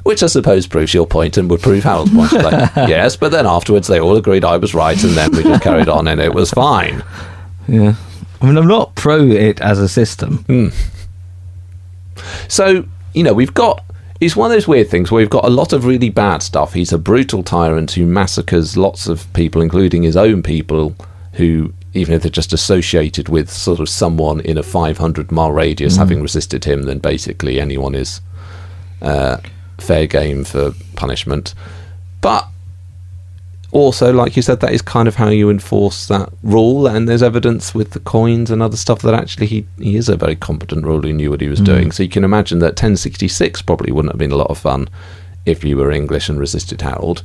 which I suppose proves your point and would prove Harold's point. Like, yes, but then afterwards they all agreed I was right, and then we just carried on, and it was fine. Yeah. I mean, I'm not pro it as a system. So, we've got... It's one of those weird things where we've got a lot of really bad stuff. He's a brutal tyrant who massacres lots of people, including his own people, who, even if they're just associated with sort of someone in a 500-mile radius having resisted him, then basically anyone is fair game for punishment. But also, like you said, that is kind of how you enforce that rule, and there's evidence with the coins and other stuff that actually he is a very competent ruler who knew what he was doing. So you can imagine that 1066 probably wouldn't have been a lot of fun if you were English and resisted Harold.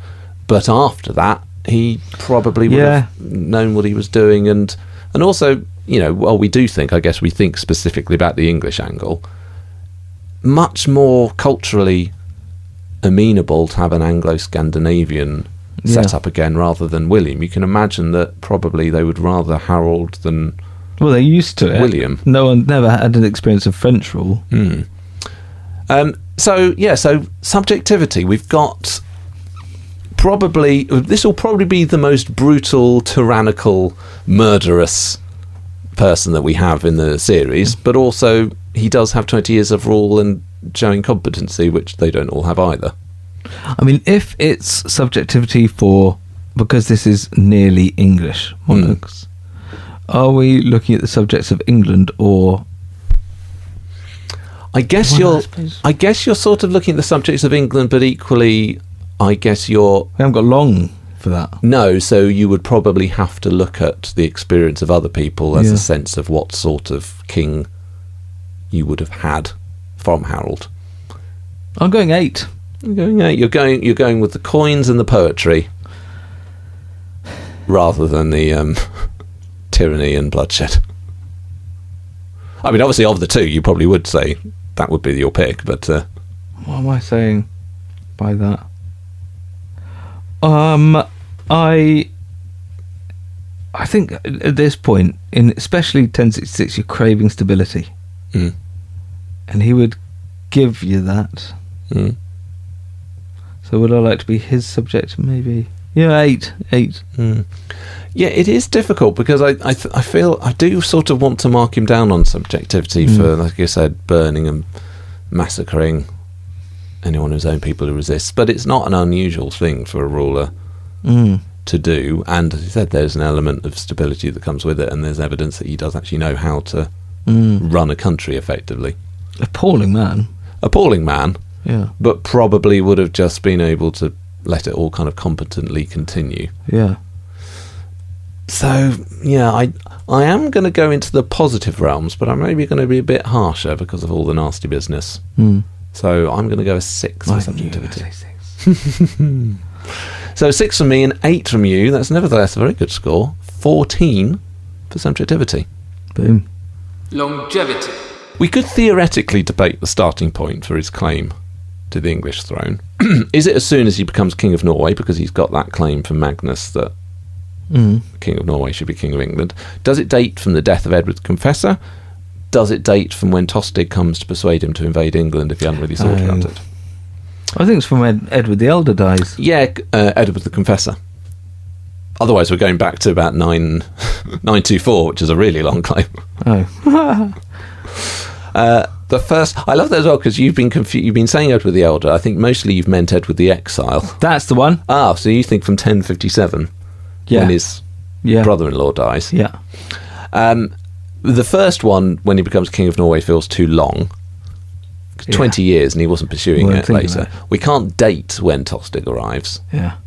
But after that, he probably would have known what he was doing. And also, we think specifically about the English angle, much more culturally amenable to have an Anglo-Scandinavian set up again rather than William. You can imagine that probably they would rather Harold than they're used to it. William. No one never had an experience of French rule. So subjectivity. We've got this will probably be the most brutal, tyrannical, murderous person that we have in the series, but also he does have 20 years of rule and showing competency, which they don't all have either. I mean, if it's subjectivity because this is nearly English monarchs, are we looking at the subjects of England or? I guess you're sort of looking at the subjects of England, but equally, I guess we haven't got long for that. No, so you would probably have to look at the experience of other people as a sense of what sort of king you would have had from Harold. I'm going 8. You're going with the coins and the poetry rather than the tyranny and bloodshed. I mean, obviously, of the two, you probably would say that would be your pick, but what am I saying by that? I think at this point, in especially 1066, you're craving stability, and he would give you that. So would I like to be his subject? Maybe. Yeah, 8. Yeah, it is difficult because I feel I do sort of want to mark him down on subjectivity for, like you said, burning and massacring anyone of his own people who resists. But it's not an unusual thing for a ruler to do. And as you said, there's an element of stability that comes with it, and there's evidence that he does actually know how to run a country effectively. Appalling man. Yeah, but probably would have just been able to let it all kind of competently continue. Yeah. So, I am going to go into the positive realms, but I'm maybe going to be a bit harsher because of all the nasty business. So I'm going to go a 6 for subjectivity. 6. So 6 from me and 8 from you. That's nevertheless a very good score. 14 for subjectivity. Boom. Longevity. We could theoretically debate the starting point for his claim to the English throne. Is it as soon as he becomes King of Norway, because he's got that claim from Magnus that King of Norway should be King of England. Does it date from the death of Edward the Confessor? Does it date from when Tostig comes to persuade him to invade England if he hadn't really thought about it? I think it's from when Edward the Elder dies. Yeah, Edward the Confessor. Otherwise, we're going back to about 924, which is a really long claim. Oh. The first, I love that as well because you've been saying Edward the Elder. I think mostly you've meant Edward the Exile. That's the one. Ah, so you think from 1057 when his brother-in-law dies. Yeah. The first one, when he becomes King of Norway, feels too long. 20 years and he wasn't pursuing it later. We can't date when Tostig arrives. Yeah.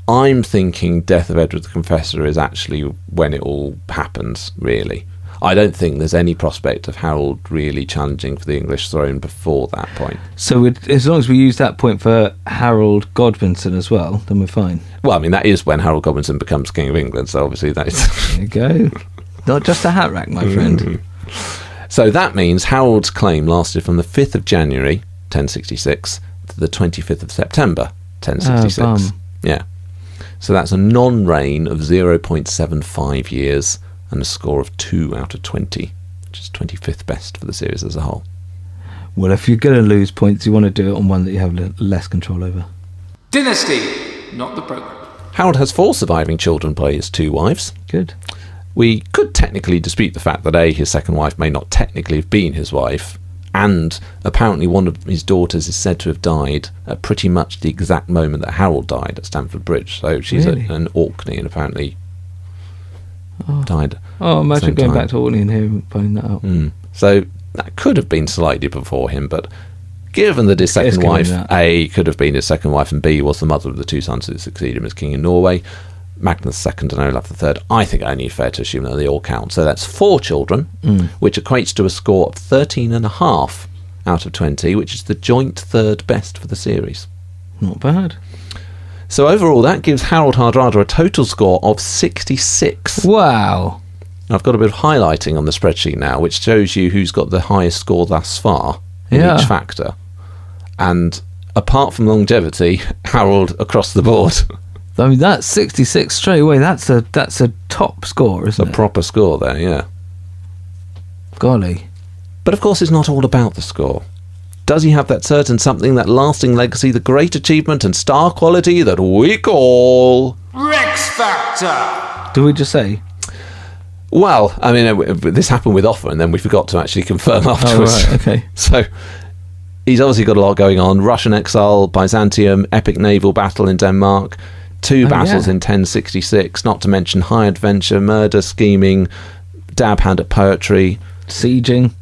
I'm thinking death of Edward the Confessor is actually when it all happens, really. I don't think there's any prospect of Harold really challenging for the English throne before that point. So as long as we use that point for Harold Godwinson as well, then we're fine. Well, I mean, that is when Harold Godwinson becomes King of England, so obviously that is... There you go. Not just a hat rack, my friend. So that means Harold's claim lasted from the 5th of January, 1066, to the 25th of September, 1066. Oh, bum. Yeah. So that's a non-reign of 0.75 years and a score of 2 out of 20, which is 25th best for the series as a whole. Well, if you're going to lose points, you want to do it on one that you have less control over. Dynasty, not the programme. Harold has 4 surviving children by his 2 wives. Good. We could technically dispute the fact that his second wife may not technically have been his wife, and apparently one of his daughters is said to have died at pretty much the exact moment that Harold died at Stamford Bridge. So she's Really? an Orkney and apparently died. Oh, imagine going time. back to Orkney and here and finding that out. So that could have been slightly before him, but given that his second given wife, that. A, could have been his second wife, and B, was the mother of the 2 sons who succeeded him as king in Norway, Magnus II and Olaf III, I think only fair to assume that they all count. So that's 4 children, which equates to a score of 13.5 out of 20, which is the joint 3rd best for the series. Not bad. So overall, that gives Harald Hardrada a total score of 66. Wow. I've got a bit of highlighting on the spreadsheet now, which shows you who's got the highest score thus far in Yeah. each factor. And apart from longevity, Harold across the board. I mean, that's 66 straight away. That's a top score, isn't A it? proper score there, yeah. Golly. But of course, it's not all about the score. Does he have that certain something, that lasting legacy, the great achievement and star quality that we call... Rex Factor! Do we just say? Well, I mean, this happened with Offa, and then we forgot to actually confirm Oh, afterwards. right, okay. So, he's obviously got a lot going on. Russian exile, Byzantium, epic naval battle in Denmark, 2 battles yeah. in 1066, not to mention high adventure, murder, scheming, dab hand at poetry, Sieging.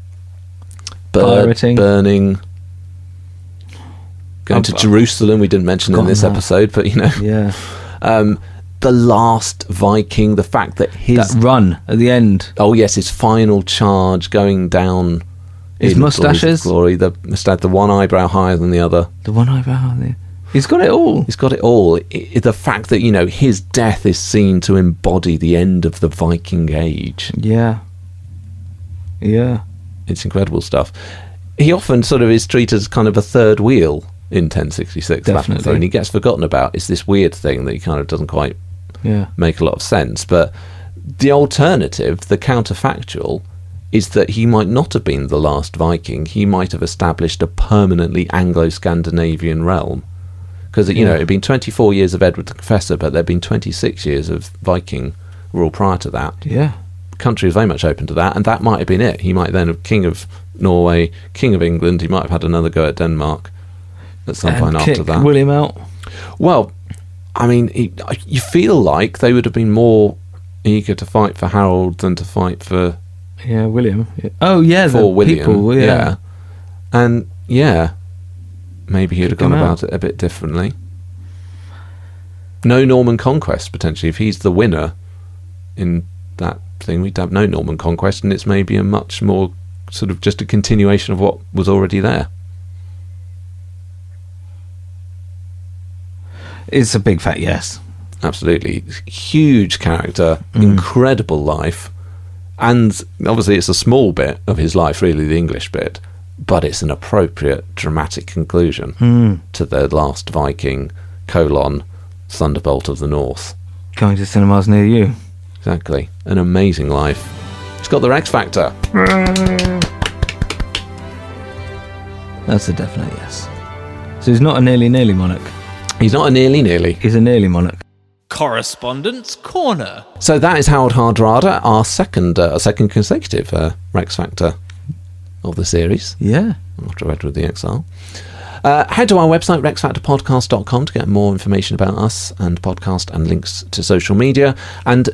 Pirating. burning, going to Jerusalem, we didn't mention in this episode, but you know. Yeah. The last Viking, the fact that his... That run at the end. Oh yes, his final charge going down... His in moustaches? glory, the moustache, the one eyebrow higher than the other. The one eyebrow there. He's got it all. He's got it all. The fact that, you know, his death is seen to embody the end of the Viking age. Yeah. Yeah. It's incredible stuff. He often sort of is treated as kind of a third wheel in 1066. Definitely. And he gets forgotten about. It's this weird thing that he kind of doesn't quite make a lot of sense. But the alternative, the counterfactual, is that he might not have been the last Viking. He might have established a permanently Anglo-Scandinavian realm. Because, you know, it had been 24 years of Edward the Confessor, but there had been 26 years of Viking rule prior to that. Yeah. The country was very much open to that, and that might have been it. He might then have King of Norway, King of England. He might have had another go at Denmark at some point after that. William out. Well, I mean, you feel like they would have been more eager to fight for Harold than to fight for... Yeah, William. Oh, yeah, for the William. people, yeah. And, maybe he'd have gone him about it a bit differently. No Norman conquest, potentially. If he's the winner in that thing, we'd have no Norman conquest, and it's maybe a much more sort of just a continuation of what was already there. It's a big fat yes. Absolutely. Huge character, incredible life, and obviously it's a small bit of his life, really, the English bit, but it's an appropriate dramatic conclusion to the last Viking, Thunderbolt of the North. Coming to cinemas near you. Exactly. An amazing life. It's got the X Factor. That's a definite yes. So he's not a nearly monarch. He's not a nearly. He's a nearly monarch. Correspondence Corner. So that is Harald Hardrada, our second consecutive Rex Factor of the series. Yeah. After Edward the Exile. Head to our website, rexfactorpodcast.com, to get more information about us and podcast and links to social media. And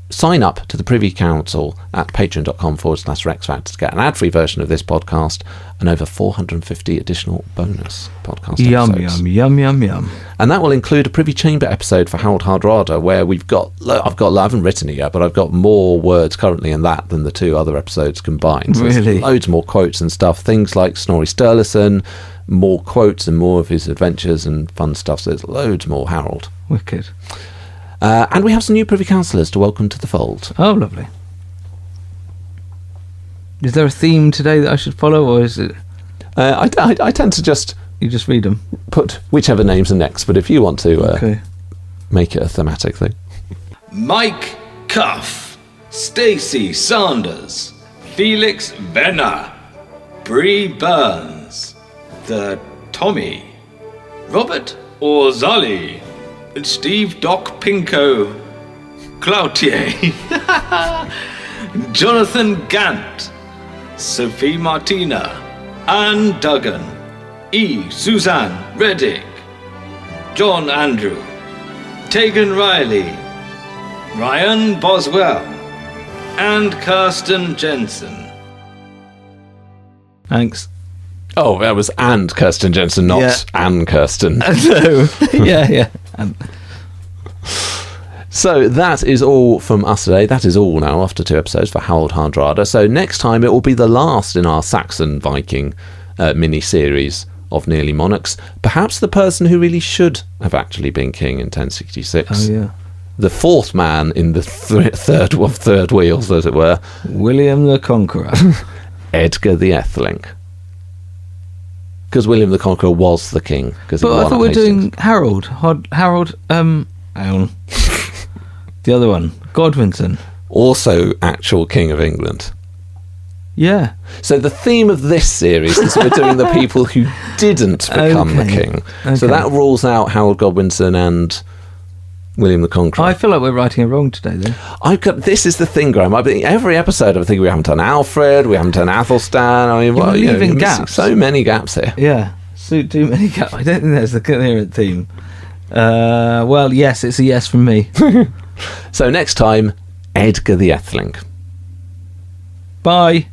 sign up to the Privy Council at patreon.com/rexfactor to get an ad-free version of this podcast and over 450 additional bonus podcast episodes. Yum. And that will include a Privy Chamber episode for Harald Hardrada, where I haven't written it yet, but I've got more words currently in that than the two other episodes combined. So really? There's loads more quotes and stuff. Things like Snorri Sturluson, more quotes and more of his adventures and fun stuff. So there's loads more Harold. Wicked. And we have some new Privy Councillors to welcome to the fold. Oh, lovely. Is there a theme today that I should follow, or is it... I tend to just... You just read them? Put whichever names are next, but if you want to Okay. make it a thematic thing. Mike Cuff, Stacey Sanders, Felix Venner, Bree Burns, the Tommy, Robert Orzali, Steve Doc Pinko, Cloutier, Jonathan Gant, Sophie Martina, Anne Duggan, E. Suzanne Reddick, John Andrew, Tegan Riley, Ryan Boswell, and Kirsten Jensen. Thanks. Oh, that was and Kirsten Jensen, not Yeah. Anne Kirsten. No. yeah. So that is all from us today. That is all now after 2 episodes for Harald Hardrada. So next time it will be the last in our Saxon Viking mini-series of Nearly Monarchs. Perhaps the person who really should have actually been king in 1066. Oh, yeah. The fourth man in the third wheels, as it were. William the Conqueror. Edgar the Atheling. Because William the Conqueror was the king. But I thought we were doing Harold. Hang on. The other one. Godwinson. Also actual king of England. Yeah. So the theme of this series is we're doing the people who didn't become the king. Okay. So that rules out Harold Godwinson and William the Conqueror. I feel like we're writing it wrong today, then. This is the thing, Graham. Every episode I'm thinking we haven't done Alfred, we haven't done Athelstan. I mean, You're leaving you're missing gaps. so many gaps here. Yeah. Too many gaps. I don't think that's the coherent theme. Well, yes, it's a yes from me. So next time, Edgar the Atheling. Bye.